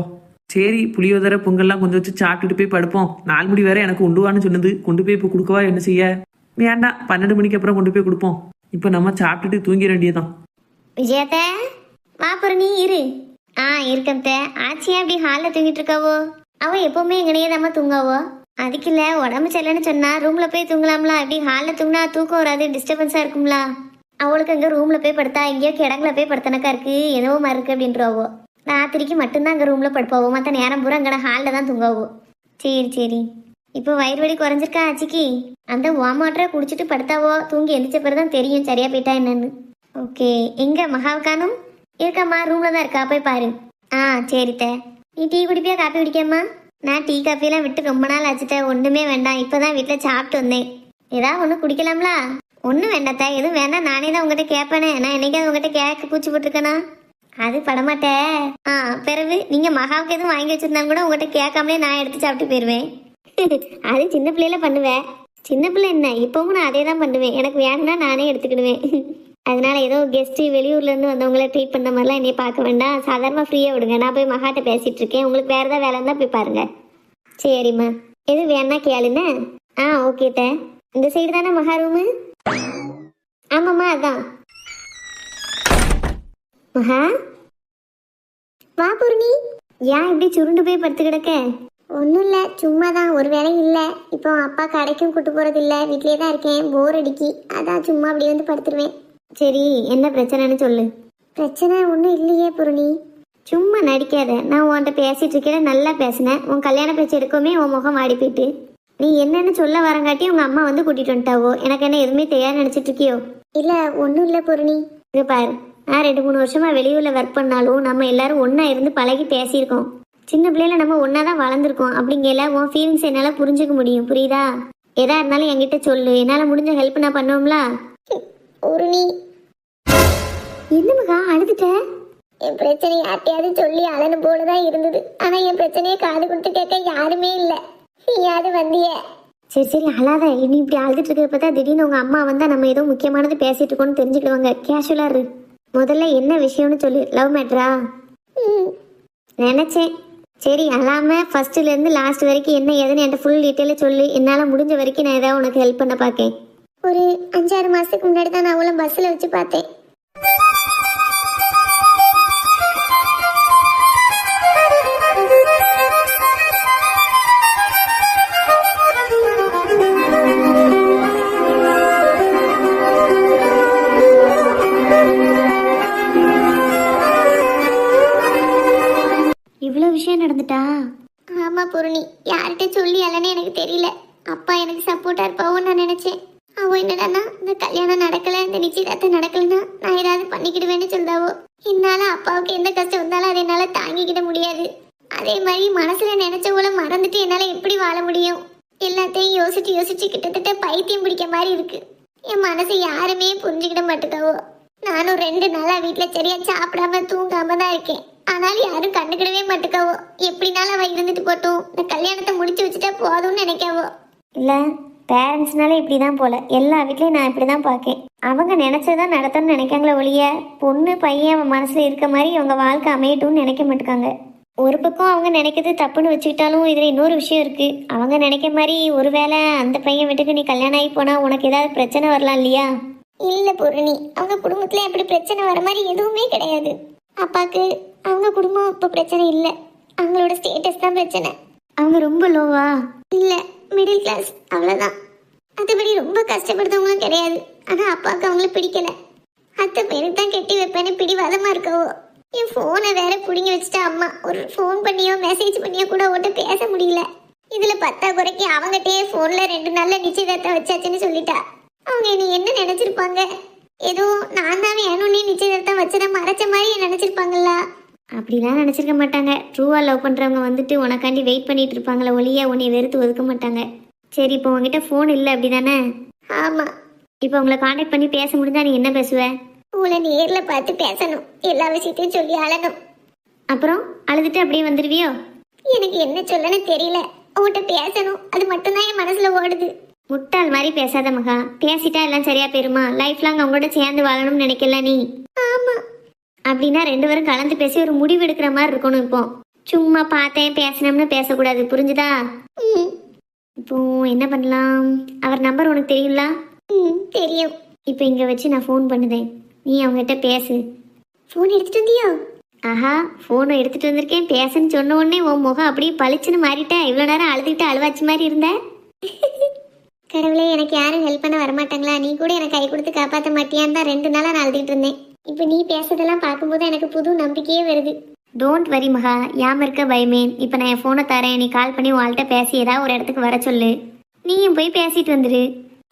சரி, புளியோதரை பொங்கல்லாம் கொஞ்சம் வச்சு சாப்பிட்டுட்டு போய் படுப்போம். 4 மணி வேற எனக்கு உண்டுவான்னு சொன்னது. கொண்டு போய் இப்போ கொடுக்கவா? என்ன செய்ய? வேண்டாம், 12 மணிக்கு அப்புறம் கொண்டு போய் கொடுப்போம். இப்போ நம்ம சாப்பிட்டுட்டு தூங்கிட வேண்டியதான். விஜயத்த வா நீ இரு. இருக்கத்த. ஆச்சியா அப்படி ஹாலில் தூங்கிட்டு இருக்காவோ? அவ எப்பவுமே எங்கனையே தான் தூங்காவோ. அதுக்கு இல்ல, உடம்பு சரியில்லைன்னு சொன்னா ரூம்ல போய் தூங்கலாம்ல. அப்படி ஹாலில் தூங்கினா தூக்கம் வராது, டிஸ்டர்பன்ஸா இருக்கும்ல. அவளுக்கு அங்கே ரூம்ல போய் படுத்தா எங்கேயோ கிடங்குல போய் படுத்தனக்கா இருக்கு, என்னவோ மாதிரி இருக்கு அப்படின்றாவோ. ராத்திரிக்கு மட்டும்தான் அங்கே ரூம்ல படுப்பாவோ, மற்ற நேரம் பூரா அங்கே ஹாலில் தான் தூங்காவோ. சரி, இப்போ வயிறு வலி குறைஞ்சிருக்கா ஆச்சிக்கு? அந்த வாமாட்டரை குடிச்சிட்டு படுத்தாவோ. தூங்கி எந்திரிச்ச பிறகு தான் தெரியும் சரியா போயிட்டா என்னன்னு. ஓகே, எங்க மகாவுக்கானும் இருக்காம்மா? ரூம்ல தான் இருக்கா, போய் பாரு. சரித்த. நீ டீ குடிப்பியா காப்பி குடிக்காமா? நான் டீ காஃபியெல்லாம் விட்டு ரொம்ப நாள் ஆச்சுட்ட. ஒன்றுமே வேண்டாம், இப்போதான் வீட்டில் சாப்பிட்டு வந்தேன். ஏதாவது ஒன்று குடிக்கலாம்ல? ஒன்றும் வேண்டாத்த, எதுவும் வேண்டாம். நானே தான் உங்ககிட்ட கேட்பேனே. நான் என்னைக்காவது உங்ககிட்ட கேட்க பூச்சி போட்டிருக்கேனா? அது படமாட்டேன். பிறகு நீங்கள் மகாவுக்கு எதுவும் வாங்கி வச்சிருந்தாங்க கூட உங்ககிட்ட கேட்காமலே நான் எடுத்து சாப்பிட்டு போயிடுவேன். அது சின்ன பிள்ளையில பண்ணுவேன். சின்ன பிள்ளை என்ன, இப்போவும் நான் அதே தான் பண்ணுவேன். எனக்கு வேணும்னா நானே எடுத்துக்கிடுவேன். அதனால ஏதோ கெஸ்ட்டு வெளியூர்லேருந்து வந்தவங்கள ட்ரீட் பண்ண மாதிரிலாம் என்னைய பார்க்க வேண்டாம். சாதாரணமாக ஃப்ரீயாக விடுங்க. நான் போய் மகாட்ட பேசிகிட்டு இருக்கேன். உங்களுக்கு வேறு ஏதாவது வேலை இருந்தால் போய் பாருங்கள். சரிம்மா, எது வேணா கேளுண்ணே. ஓகேட்ட. இந்த சைடு தானே மகா ரூமு? ஆமாம்மா, அதான். மகா வா பூர்ணி. ஏன் இப்படி சுருண்டு போய் படுத்து கிடக்க? ஒன்றும் இல்லை, சும்மா தான். ஒரு வேலையும் இல்லை. இப்போ அப்பா கடைக்கும் கூட்டு போகிறது இல்லை, வீட்லேயே தான் இருக்கேன். போர் அடிக்கி, அதான் சும்மா அப்படி வந்து படுத்துருவேன். சரி, என்ன பிரச்சனைன்னு சொல்லு. பிரச்சனை ஒன்றும் இல்லையே பூர்ணி. சும்மா நடிக்காத. நான் உன்கிட்ட பேசிட்டு இருக்கேன், நல்லா பேசினேன். உன் கல்யாண பேச்சு எடுக்கவுமே உன் முகம் வாடி போயிட்டு நீ என்னன்னு சொல்ல வரங்காட்டி உங்கள் அம்மா வந்து கூட்டிகிட்டு வந்துட்டாவோ. எனக்கு என்ன எதுவுமே தெரியாது நினச்சிட்டு இருக்கியோ? இல்லை, ஒன்றும் இல்லை பூர்ணி. இங்கே பாரு, நான் 2-3 வருஷமா வெளியூரில் ஒர்க் பண்ணாலும் நம்ம எல்லாரும் ஒன்றா இருந்து பழகி பேசியிருக்கோம். சின்ன பிள்ளையில நம்ம ஒன்றா தான் வளர்ந்துருக்கோம். அப்படிங்கல உன் ஃபீலிங்ஸ் என்னால் புரிஞ்சுக்க முடியும், புரியுதா? எதா இருந்தாலும் என்கிட்ட சொல்லு, என்னால் முடிஞ்ச ஹெல்ப் நான் பண்ணுவோம்ல. ஒரு நீ என்ன மகா அழுதுட்ட? என் பிரச்சனை யார்ட்டையாவது சொல்லி அழனு போலதான் இருந்தது. ஆனால் என் பிரச்சனையை காது கொடுத்து கேட்க யாருமே இல்லை. நீயாவது வந்திய. சரி அழாத. நீ இப்படி அழுதுட்டு இருக்க பார்த்தா திடீர்னு உங்கள் அம்மா வந்தால் நம்ம ஏதோ முக்கியமானது பேசிட்டு இருக்கோன்னு தெரிஞ்சுக்கிடுவாங்க. கேஷுவலாக இரு. முதல்ல என்ன விஷயம்னு சொல்லு. லவ் மேட்ரா? நினைச்சேன். சரி, அல்லாம ஃபர்ஸ்ட்ல இருந்து லாஸ்ட் வரைக்கும் என்ன ஏதுன்னு என்கிட்ட ஃபுல் டீட்டெயில சொல்லு. என்னால முடிஞ்ச வரைக்கும் நான் ஏதாவது உனக்கு ஹெல்ப் பண்ண பார்க்கேன். ஒரு 5-6 மாசத்துக்கு முன்னாடி தான் நான் அவளும் பஸ்ல வச்சு பார்த்தேன். இவ்வளோ விஷயம் நடந்துட்டா? ஆமா பூரணி, யார்கிட்ட சொல்லி அல்லன்னு எனக்கு தெரியல. அப்பா எனக்கு சப்போர்ட்டா இருப்பாவும் நான் நினைச்சேன். அவ என்னடான்னா, இந்த கல்யாணம் நடக்கல, இந்த நிச்சயதார்த்தம் நடக்கலன்னா நான் ஏதாவது பண்ணிக்கிடுவேன்னு சொல்றாவோ. என்னால அப்பாவுக்கு எந்த கஷ்டம் வந்தாலும் அதை என்னால தாங்கிக்கிட முடியாது. அதே மாதிரி மனசுல நினைச்சவள மறந்துட்டு என்னால எப்படி வாழ முடியும்? எல்லாத்தையும் யோசிச்சு யோசிச்சு கிட்டத்தட்ட பைத்தியம் பிடிக்க மாதிரி இருக்கு. என் மனசை யாருமே புரிஞ்சுக்கிட மாட்டேக்காவோ. நானும் 2 நாளா வீட்டுல சரியா சாப்பிடாம தூங்காம தான் இருக்கேன். ஆனாலும் யாரும் கண்டுக்கிடவே மாட்டுக்காவோ. எப்படினாலும் அவ இருந்துட்டு போட்டும், இந்த கல்யாணத்தை முடிச்சு வச்சுட்டா போதும்னு நினைக்காவோ. இல்ல, பேரண்ட்ஸ்னாலே இப்படிதான் போல. எல்லா வீட்லயும் நான் இப்படிதான் பார்க்கேன். அவங்க நினைச்சதான் நடத்தணும்னு நினைக்காங்களே ஒழிய, பொண்ணு பையன் அவன் மனசுல இருக்க மாதிரி அவங்க வாழ்க்கை அமையட்டும்னு நினைக்க மாட்டுக்காங்க. ஒரு பக்கம் அவங்க நினைக்கிறது தப்புன்னு வச்சுக்கிட்டாலும் இதுல இன்னொரு விஷயம் இருக்கு. அவங்க நினைக்க மாதிரி ஒருவேளை அந்த பையன் வீட்டுக்கு நீ கல்யாணம் ஆகி போனா உனக்கு ஏதாவது பிரச்சனை வரலாம் இல்லையா? இல்ல பூரணி, அவங்க குடும்பத்துல அப்படி பிரச்சனை வர மாதிரி எதுவுமே கிடையாது. அப்பாக்கு அவங்க குடும்பம் இப்ப பிரச்சனை இல்ல. அவங்களோட ஸ்டேட்டஸ் தான் பிரச்சனை. அவங்க ரொம்ப லோவா? இல்ல, மிடில் கிளாஸ், அவ்வளவுதான். அதுபடி ரொம்ப கஷ்டப்படுத்தவங்களும் கிடையாது. ஆனா அப்பாவுக்கு அவங்கள பிடிக்கல. அத்தை பேருக்கு தான் கெட்டி வைப்பேன்னு பிடிவாதமா இருக்கவோ. என் போனை வேற புடிங்கி வச்சுட்டா அம்மா. ஒரு ஃபோன் பண்ணியோ மெசேஜ் பண்ணியோ கூட ஓட்ட பேச முடியல. இதுல 10 குறைக்கு அவங்ககிட்டயே போன்ல 2 நாள்ல நிச்சயதார்த்தம் வச்சாச்சுன்னு சொல்லிட்டா. அவங்க என்னை என்ன நினைச்சிருப்பாங்க? ஏதோ நான் தான் வேணும்னே நிச்சயதார்த்தம் வச்சதை மறைச்ச மாதிரி நினைச்சிருப்பாங்கல்ல? அப்படிலாம் நினைச்சிருக்க மாட்டாங்க. ட்ரூவா லவ் பண்றவங்க வந்துட்டு உனக்காண்டி வெயிட் பண்ணிட்டு இருப்பாங்களே ஒளியா உன்னை வெறுத்து ஒதுக்க மாட்டாங்க. சரி, இப்போ உங்ககிட்ட ஃபோன் இல்லை அப்படிதானே? ஆமா. இப்போ உங்களை காண்டாக்ட் பண்ணி பேச முடிஞ்சா நீ என்ன பேசுவ? உங்களை நேர்ல பார்த்து பேசணும், எல்லா விஷயத்தையும் சொல்லி அழணும். அப்புறம் அழுதுட்டு அப்படியே வந்துருவியோ? எனக்கு என்ன சொல்லன்னு தெரியல. உங்கள்கிட்ட பேசணும், அது மட்டும்தான் என் மனசுல ஓடுது. முட்டாள் மாதிரி பேசாத மகா. பேசிட்டா எல்லாம் சரியா போயிருமா? லைஃப் லாங் அவங்களோட சேர்ந்து வாழணும்னு நினைக்கல நீ? ஆமா. அப்படின்னா 2 பேரும் கலந்து பேசி ஒரு முடிவு எடுக்கிற மாதிரி இருக்கணும். இப்போ சும்மா பார்த்தேன் பேசணும்னு பேசக்கூடாது, புரிஞ்சுதா? இப்போ என்ன பண்ணலாம்? அவர் நம்பர் உனக்கு தெரியும்ல? தெரியும். இப்போ இங்க வச்சு நான் ஃபோன் பண்ணுதேன், நீ அவங்ககிட்ட பேசு. ஃபோன் எடுத்துட்டு வந்தியோ? ஆஹா, ஃபோனை எடுத்துட்டு வந்திருக்கேன். பேசுன்னு சொன்ன உடனே உன் முகம் அப்படியே பளிச்சுன்னு மாறிட்ட. இவ்வளோ நேரம் அழுதுகிட்டு அழுவாச்சு மாதிரி இருந்த. கடவுளே, எனக்கு யாரும் ஹெல்ப் பண்ண வரமாட்டாங்களா? நீ கூட எனக்கு கை கொடுத்து காப்பாற்ற மாட்டியான்னு தான் 2 நாளா நான் அழுதுகிட்டு இருந்தேன். இப்போ நீ பேசுறதெல்லாம் பார்க்கும்போது எனக்கு புது நம்பிக்கையே வருது. டோன்ட் வரி மகா, யாம இருக்க பயமேன். இப்போ நான் என் ஃபோனை தரேன், நீ கால் பண்ணி உங்கள்கிட்ட பேசி ஏதாவது ஒரு இடத்துக்கு வர சொல்லு. நீயும் போய் பேசிட்டு வந்துரு.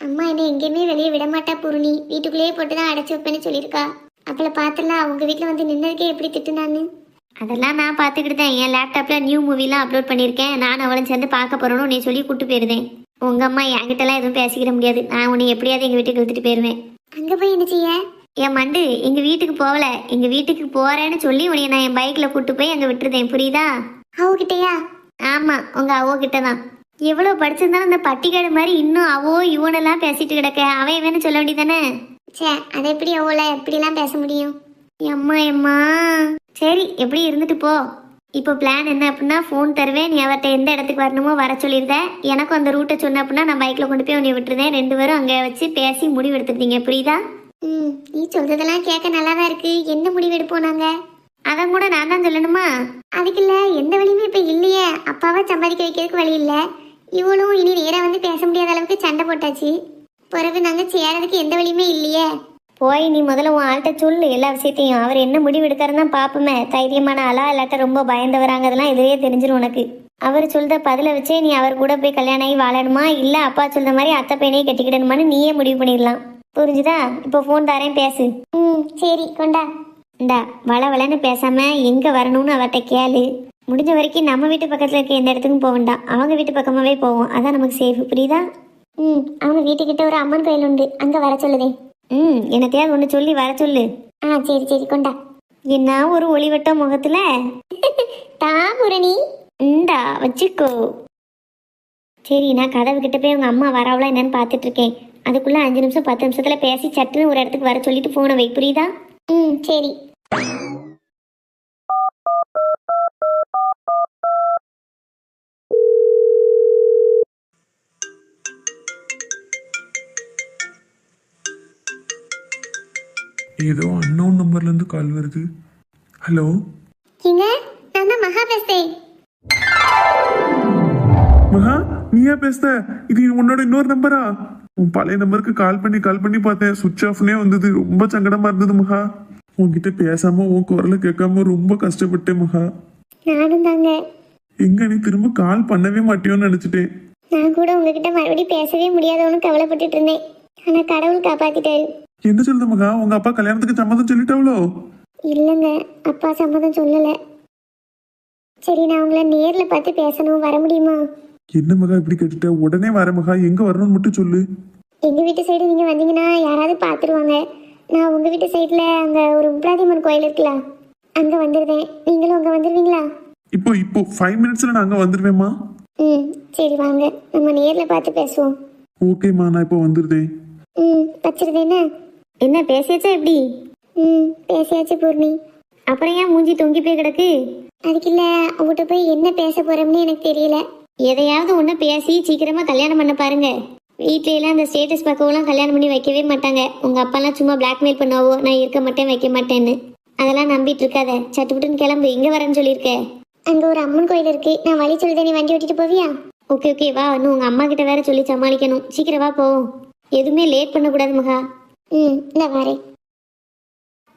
அம்மா என்னை எங்கேயுமே வெளியே விட மாட்டா பூரணி. வீட்டுக்குள்ளேயே போட்டு தான் அடைச்சி வைப்பேன்னு சொல்லியிருக்கா. அப்பல பார்த்துலாம் அவங்க வீட்டில் வந்து நின்னதுக்கே எப்படி திட்டுனான்னு. அதெல்லாம் நான் பார்த்துக்கிட்டுதான். என் லேப்டாப்பில் நியூ மூவிலாம் அப்லோட் பண்ணியிருக்கேன். நான் அவளும் சேர்ந்து பார்க்க போகிறோன்னு நீ சொல்லி கூப்பிட்டு போயிருந்தேன். உங்கள் அம்மா என்கிட்டலாம் எதுவும் பேசிக்கிட முடியாது. நான் உன்னை எப்படியாவது எங்கள் வீட்டுக்கு இழுத்துட்டு போயிடுவேன். அங்கே போய் என்ன செய்ய? என் மண்டு எங்கள் வீட்டுக்கு போகல. எங்கள் வீட்டுக்கு போகிறேன்னு சொல்லி உன்னை நான் என் பைக்கில் கூப்பிட்டு போய் அங்கே விட்டுருந்தேன், புரியுதா? அவகிட்டயா? ஆமாம், உங்கள் அவகிட்ட தான். எவ்வளோ படிச்சிருந்தாலும் அந்த பட்டிக்காடு மாதிரி இன்னும் அவோ இவனெல்லாம் பேசிட்டு கிடக்க. அவன் வேணும் சொல்ல வேண்டியதானே? சே, அதை எப்படி அவள எப்படிலாம் பேச முடியும்? எம்மா எம்மா. சரி, எப்படி இருந்துட்டு போ. இப்போ பிளான் என்ன அப்படின்னா, ஃபோன் தருவேன், நீ அவர்கிட்ட எந்த இடத்துக்கு வரணுமோ வர சொல்லியிருந்தேன். எனக்கும் அந்த ரூட்டை சொன்ன அப்படின்னா நான் பைக்கில் கொண்டு போய் உன்னை விட்டுருந்தேன். 2 பேரும் அங்கே வச்சு பேசி முடிவு எடுத்துருந்தீங்க, புரியுதா? நீ சொல்றதெல்லாம் கேட்க நல்லா தான் இருக்கு. என்ன முடிவு எடுப்போம் நாங்க? அதை கூட நான் தான் சொல்லணுமா? அதுக்கு இல்லை, எந்த வழியுமே இப்போ இல்லையே. அப்பாவை சம்பாதிக்க வைக்கிறதுக்கு வழி இல்லை. இவளும் இனி நேராக வந்து பேச முடியாத அளவுக்கு சண்டை போட்டாச்சு. பிறகு நாங்கள் சேரதுக்கு எந்த வழியுமே இல்லையே. போய் நீ முதல்ல உன் ஆள்கிட்ட சொல்லு எல்லா விஷயத்தையும். அவர் என்ன முடிவு எடுக்காருன்னு பார்ப்போமே. தைரியமான ஆளா இல்லாட்ட ரொம்ப பயந்தவராங்கிறதுலாம் இதுலேயே தெரிஞ்சிடும் உனக்கு. அவர் சொல்ற பதிலை வச்சே நீ அவர் கூட போய் கல்யாணம் ஆகி வாழணுமா, இல்லை அப்பா சொல்ற மாதிரி அத்தை பையனையே கட்டிக்கிடணுமான்னு நீயே முடிவு பண்ணிடலாம், புரிஞ்சுதா? இப்போ ஃபோன் தரேன், பேசு. சரி, கொண்டா. இந்தா, வளவளன்னு பேசாம எங்க வரணும்னு அவர்கிட்ட கேளு. முடிஞ்ச வரைக்கும் நம்ம வீட்டு பக்கத்துல இருக்க எந்த இடத்துக்கும் போக வேண்டாம். அவங்க வீட்டு பக்கமாவே போவோம், அதான் நமக்கு சேஃப், புரியுதா? அவங்க வீட்டுக்கிட்ட ஒரு அம்மன் கோயில் உண்டு, அங்க வர சொல்லுதே. என்னத்தையாவது ஒன்று சொல்லி வர சொல்லு. சரி சரி, கொண்டா. என்ன ஒரு ஒளிவட்டம் முகத்துல. தாபுரணி இந்தா வச்சுக்கோ. சரி, நான் கதவு கிட்ட போய் உங்க அம்மா வரவளா என்னன்னு பார்த்துட்டு இருக்கேன். அதுக்குள்ள 5 நிமிஷம் 10 நிமிஷத்துல பேசி சட்டுன்னு ஒரு இடத்துக்கு வர சொல்லிட்டு போன வை, புரியுதா? ம் சரி. ஏதோ அன்னோன் நம்பர்ல இருந்து கால் வருது. ஹலோ ஏங்க, நான் தான் மகா பேசுறேன். மகா, நீயா பேசுத? இது உன்னோட இன்னொரு நம்பரா? உன் பழைய நம்பருக்கு கால் பண்ணி பார்த்தேன், சுவிட்ச் ஆஃப்னே வந்தது. ரொம்ப சங்கடமா இருந்தது மகா. உன்கிட்ட பேசாம உன் குரலை கேட்காம ரொம்ப கஷ்டப்பட்டேன் மகா. நானும் தாங்க. எங்க நீ திரும்ப கால் பண்ணவே மாட்டியோன்னு நினைச்சிட்டேன். நான் கூட உங்ககிட்ட மறுபடியும் பேசவே முடியாதவனு கவலைப்பட்டுட்டு இருந்தேன். ஆனா கடவுள் காப்பாத்திட்டாரு. என்ன சொல்லுது மகா? உங்க அப்பா கல்யாணத்துக்கு சம்மதம் சொல்லிட்டாவளோ? இல்லைங்க, அப்பா சம்மதம் சொல்லல. சரி, நான் உங்களை நேர்ல பார்த்து பேசணும், வர முடியுமா? என்ன மகா இப்படி கேட்டுட்ட? உடனே வர மகா. எங்க வரணும்னு மட்டும் சொல்லு. எங்க வீட்டு சைடு நீங்க வந்தீங்கன்னா யாராவது பார்த்துருவாங்க. நான் உங்க வீட்டு சைடுல அங்க ஒரு முப்ராதிமன் கோயில் இருக்குல்ல, அங்க வந்துருந்தேன். நீங்களும் அங்க வந்துருவீங்களா? இப்போ 5 மினிட்ஸ்ல நான் அங்க வந்துருவேம்மா. ம் சரி, வாங்க நம்ம நேர்ல பார்த்து பேசுவோம். ஓகேம்மா, நான் இப்போ வந்துருதேன். ம் வச்சிருந்தேன். என்ன பேசியாச்சா எப்படி? ம் பேசியாச்சு பூர்ணி. அப்புறம் ஏன் மூஞ்சி தொங்கி போய் கிடக்கு? அதுக்கு இல்லை, அவகிட்ட போய் என்ன பேச போறோம்னு எனக்கு தெரியல. எதையாவது ஒன்று பேசி சீக்கிரமா கல்யாணம் பண்ண பாருங்க. வீட்ல எல்லாம் அந்த ஸ்டேட்டஸ் பக்கம்லாம் கல்யாணம் பண்ணி வைக்கவே மாட்டாங்க. உங்க அப்பாலாம் சும்மா பிளாக்மெயில் பண்ணாவோ, நான் இருக்க மாட்டேன் வைக்க மாட்டேன்னு. அதெல்லாம் நம்பிட்டு இருக்காத. சட்டுப்புட்டுன்னு கிளம்பு. எங்க வரேன்னு சொல்லியிருக்கேன். அங்க ஒரு அம்மன் கோயில் இருக்கு, நான் வழி சொல்லுதே, நீ வண்டி ஓட்டிட்டு போவியா? ஓகே வா. இன்னும் உங்க அம்மா கிட்ட வேற சொல்லி சமாளிக்கணும். சீக்கிரம் வா போவோம். எதுவுமே லேட் பண்ணக்கூடாது மகா. ம் இல்லை வரேன்.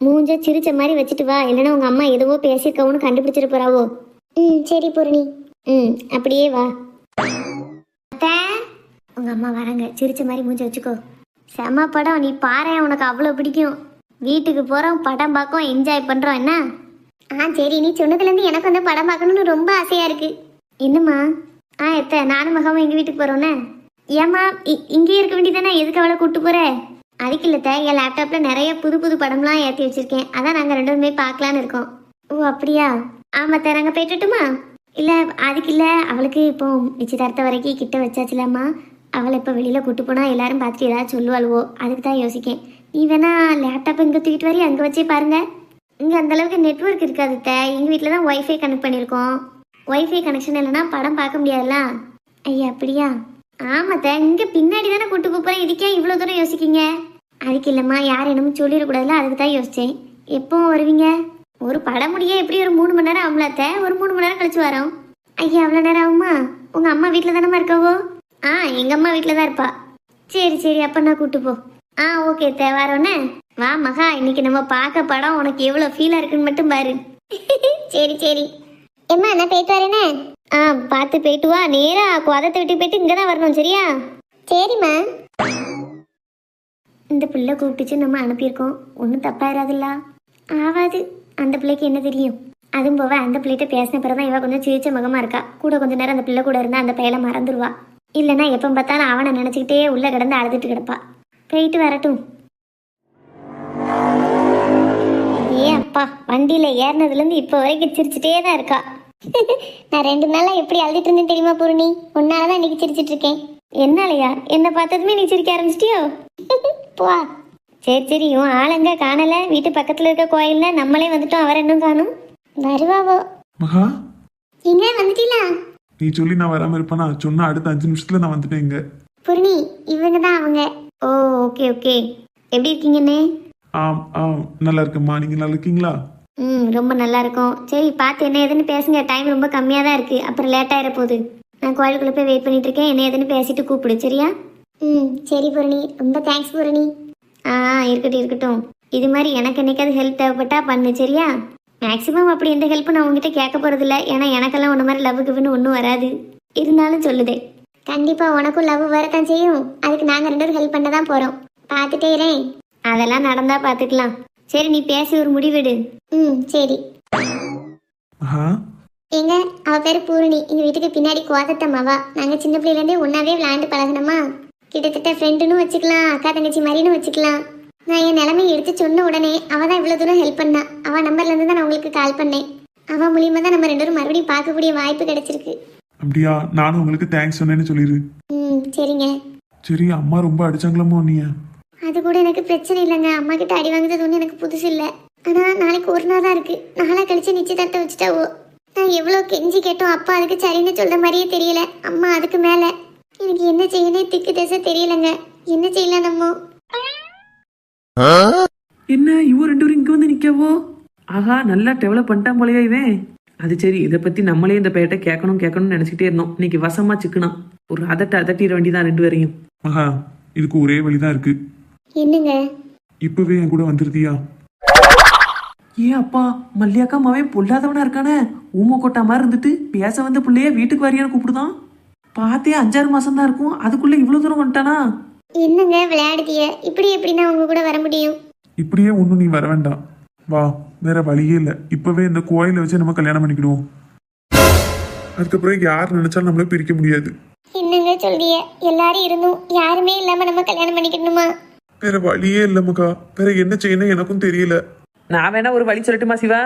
மூஞ்ச சிரிச்ச மாதிரி வச்சுட்டு வா, இல்லைன்னா உங்க அம்மா எதுவோ பேசியிருக்கவுன்னு கண்டுபிடிச்சிட்டு போறாவோ. ம் சரி பூரணி. ம் அப்படியே வா. அத்தை, உங்க அம்மா வராங்க. சிரிச்ச மாதிரி மூஞ்ச வச்சுக்கோ. செம படம், நீ பாரு, உனக்கு அவ்வளோ பிடிக்கும். வீட்டுக்கு போறோம், படம் பார்க்கோம், என்ஜாய் பண்றோம். என்ன? சரி, நீ சொன்னதுலேருந்து எனக்கு வந்து படம் பார்க்கணும்னு ரொம்ப ஆசையா இருக்கு. என்னம்மா? எத்த நானும் மகாவும் எங்க வீட்டுக்கு போறோன்னே. ஏம்மா இங்கேயே இருக்க வேண்டியதானே, எதுக்கு அவளை கூப்பிட்டு போற? அதுக்கு இல்லத்த, என் லேப்டாப்ல நிறைய புது படம்லாம் ஏற்றி வச்சிருக்கேன். அதான் நாங்கள் 2 பேருமே பார்க்கலான்னு இருக்கோம். ஓ அப்படியா? ஆமாத்த, நாங்கள் போயிட்டுமா? இல்லை அதுக்கு இல்லை, அவளுக்கு இப்போ நிச்சயதார்த்த வரைக்கும் கிட்ட வச்சாச்சுலாமா. அவளை இப்போ வெளியில் கூட்டு போனால் எல்லாரும் பார்த்துட்டு ஏதாவது சொல்லுவாளுவோ, அதுக்கு தான் யோசிக்கேன். நீ வேணா லேப்டாப் இங்கே தூக்கிட்டு வரையும் அங்கே வச்சே பாருங்க. இங்கே அந்தளவுக்கு நெட்ஒர்க் இருக்காது. எங்கள் வீட்டில் தான் ஒய்ஃபை கனெக்ட் பண்ணியிருக்கோம். ஒய்ஃபை கனெக்ஷன் இல்லைன்னா படம் பார்க்க முடியாதுல்ல. ஐயா அப்படியா? ஆமாத்த, இங்கே பின்னாடி தானே கூட்டு போகிறேன். இதுக்கே இவ்வளோ தூரம் யோசிக்கீங்க? அதுக்கு இல்லைம்மா, யார் என்னமோ சொல்லிடக்கூடாதுல, அதுக்கு தான் யோசித்தேன். எப்போ வருவீங்க? ஒரு படம் முடிய எப்படி ஒரு 3 மணி நேரம் ஆகும்லாத்த. ஒரு 3 மணி நேரம் கழிச்சு வரோம். ஐயா அவ்வளோ நேரம் ஆகுமா? உங்கள் அம்மா வீட்டில் தானம்மா இருக்காவோ? எங்கள் அம்மா வீட்டில் தான் இருப்பா. சரி அப்போ நான் கூட்டு போ. ஓகே வரோன்னே. வா மகா, இன்னைக்கு நம்ம பார்க்க படம் உனக்கு எவ்வளோ ஃபீலாக இருக்குன்னு மட்டும் பாரு. சரி எம்மா, நான் போயிட்டு வரேனே. பார்த்து போயிட்டு வா. நேராக குதத்தை விட்டு போயிட்டு இங்கே தான் வரணும், சரியா? சரிம்மா. இந்த பிள்ளை கூப்பிட்டுச்சு, நம்ம அனுப்பியிருக்கோம். ஒன்றும் தப்பாயிராதுல்ல? ஆகாது. அந்த பிள்ளைக்கு என்ன தெரியும்? அதுவும் போவ அந்த பிள்ளைகிட்ட பேசின பிறகு தான் இவ கொஞ்சம் சிரிச்ச முகமாக இருக்கா. கூட கொஞ்ச நேரம் அந்த பிள்ளை கூட இருந்தால் அந்த பையலை மறந்துடுவா. இல்லைன்னா எப்போ பார்த்தாலும் அவனை நினச்சிக்கிட்டே உள்ளே கிடந்து அழுதுட்டு கிடப்பா. போயிட்டு வரட்டும். அப்பா, வண்டியில் ஏறினதுலேருந்து இப்போ வரைக்கும் சிரிச்சுட்டே தான் இருக்கா. நான் 2 நாளாக எப்படி அழுதுட்டு இருந்தேன் தெரியுமா பூர்ணி? உன்னால தான் இன்னைக்கு சிரிச்சிட்டு இருக்கேன். என்னாலயா? என்னை பார்த்ததுமே நீ சிரிக்க ஆரம்பிச்சிட்டியோ? போ. சரி உன் ஆளுங்க காணல. வீட்டு பக்கத்துல இருக்க கோயில்ல நம்மளே வந்துட்டோம், அவர் இன்னும் காணும். வருவாவோ? மகா, இங்க வந்துட்டீங்களா? நீ சொல்லி நான் வராம இருப்பேனா? சொன்னா அடுத்த 5 நிமிஷத்துல நான் வந்துட்டேன். இங்க பூர்ணி, இவங்க தான் அவங்க. ஓ ஓகே எப்படி இருக்கீங்கண்ணே? நல்லா இருக்கேம்மா. நீங்க நல்லா இருக்கீங்களா? ரொம்ப நல்லா இருக்கும். சரி, பார்த்து என்ன ஏதுன்னு பேசுங்க. டைம் ரொம்ப கம்மியாக தான் இருக்கு, அப்புறம் லேட் ஆயிட போகுது. நான் கோயிலுக்குள்ள போய் வெயிட் பண்ணிட்டு இருக்கேன். என்ன ஏதுன்னு பேசிட்டு கூப்பிடு, சரியா? சரி பூரணி, ரொம்ப தேங்க்ஸ் பூரணி. இருக்கட்டும். இது மாதிரி எனக்கு என்னைக்காவது ஹெல்ப் தேவைப்பட்டா பண்ணு, சரியா? மேக்ஸிமம் அப்படி எந்த ஹெல்ப் நான் உங்ககிட்ட கேட்க போறதில்ல. ஏன்னா எனக்கெல்லாம் ஒன்று மாதிரி லவ் கிவ்னு ஒன்றும் வராது. இருந்தாலும் சொல்லுதே, கண்டிப்பா உனக்கும் லவ் வரத்தான் செய்யும். அதுக்கு நாங்கள் 2 பேரும் ஹெல்ப் பண்ண தான் போறோம். பார்த்துட்டே இரேன். அதெல்லாம் நடந்தா பார்த்துக்கலாம். சரி, நீ பேசி ஒரு முடிவெடு. சரி. எங்க அவ பேரு பூரணி. எங்க வீட்டுக்கு பின்னாடி கோதத்தம்மாவா. நாங்க சின்ன பிள்ளைலேருந்தே ஒன்னாவே விளையாண்டு பழகணுமா. கிட்டத்தட்ட ஃப்ரெண்டுன்னு வச்சுக்கலாம், அக்கா தங்கச்சி மாதிரின்னு வச்சுக்கலாம். நான் என் நிலைமையை எடுத்து சொன்ன உடனே அவ தான் இவ்வளவு தூரம் ஹெல்ப் பண்ணா. அவ நம்பர்ல இருந்து தான் நான் உங்களுக்கு கால் பண்ணேன். அவ மூலியமா தான் நம்ம 2 பேரும் மறுபடியும் பார்க்கக்கூடிய வாய்ப்பு கிடைச்சிருக்கு. அப்படியா? நானும் உங்களுக்கு தேங்க்ஸ் சொன்னேன்னு சொல்லிடு. சரிங்க. சரி, அம்மா ரொம்ப அடிச்சாங்களமோ நீ? அது கூட எனக்கு பிரச்சனை இல்லைங்க. அம்மா கிட்ட அடி வாங்குறது ஒன்றும் எனக்கு புதுசு இல்லை. ஆனா நாளைக்கு ஒரு நாள் தான் இருக்கு. நாளா கழிச்சு நிச்சயதார்த்தம் வச்சுட்டாவோ. நான் எவ்வளோ கெஞ்சி கேட்டோம், அப்பா அதுக்கு சரின்னு சொல்ற மாதிரியே தெரியல. அம்மா அதுக்கு மேல. எனக்கு என்ன செய்யணும் திக்கு திசை தெரியலங்க. என்ன செய்யலாம் நம்ம? என்ன இவ ரெண்டு பேரும் இங்க வந்து நிக்கவோ? ஆஹா, நல்லா டெவலப் பண்ணிட்டான் போலயா இவன். அது சரி, இதை பத்தி நம்மளே இந்த பையட்ட கேட்கணும்னு நினைச்சிட்டே இருந்தோம். இன்னைக்கு வசமா சிக்கணும். ஒரு அதட்டிட வேண்டியதான் ரெண்டு பேரையும். மகா, இதுக்கு ஒரே வழிதான் இருக்கு. என்னங்க? இப்பவே என் கூட வந்துருதியா? ஏன் அப்பா, மல்லியாக்கா மாவன் பொல்லாதவனா இருக்கானே. ஊம கொட்டா மாதிரி இருந்துட்டு பேச வந்த பிள்ளைய வீட்டுக்கு வரியான்னு கூப்பிடுதான். பார்த்தே 5-6 மாசம் தான் இருக்கும், அதுக்குள்ள இவ்வளவு தூரம் வந்துட்டானா? என்னங்க விளையாடுதிய? இப்படி எப்படின்னா உங்க கூட வர முடியும்? இப்படியே ஒன்றும் நீ வர வேண்டாம். வா, வேற வழியே இல்லை. இப்பவே இந்த கோயிலை வச்சு நம்ம கல்யாணம் பண்ணிக்கிடுவோம். அதுக்கப்புறம் யார் நினைச்சாலும் நம்மள பிரிக்க முடியாது. என்னங்க சொல்றிய? எல்லாரும் இருந்தும் யாருமே இல்லாம நம்ம கல்யாணம் பண்ணிக்கணுமா? வேற வழியே இல்லை மகா. வேற என்ன செய்யணும் எனக்கும் தெரியல. நான் வேணா ஒரு வழி சொல்லட்டுமா சிவா?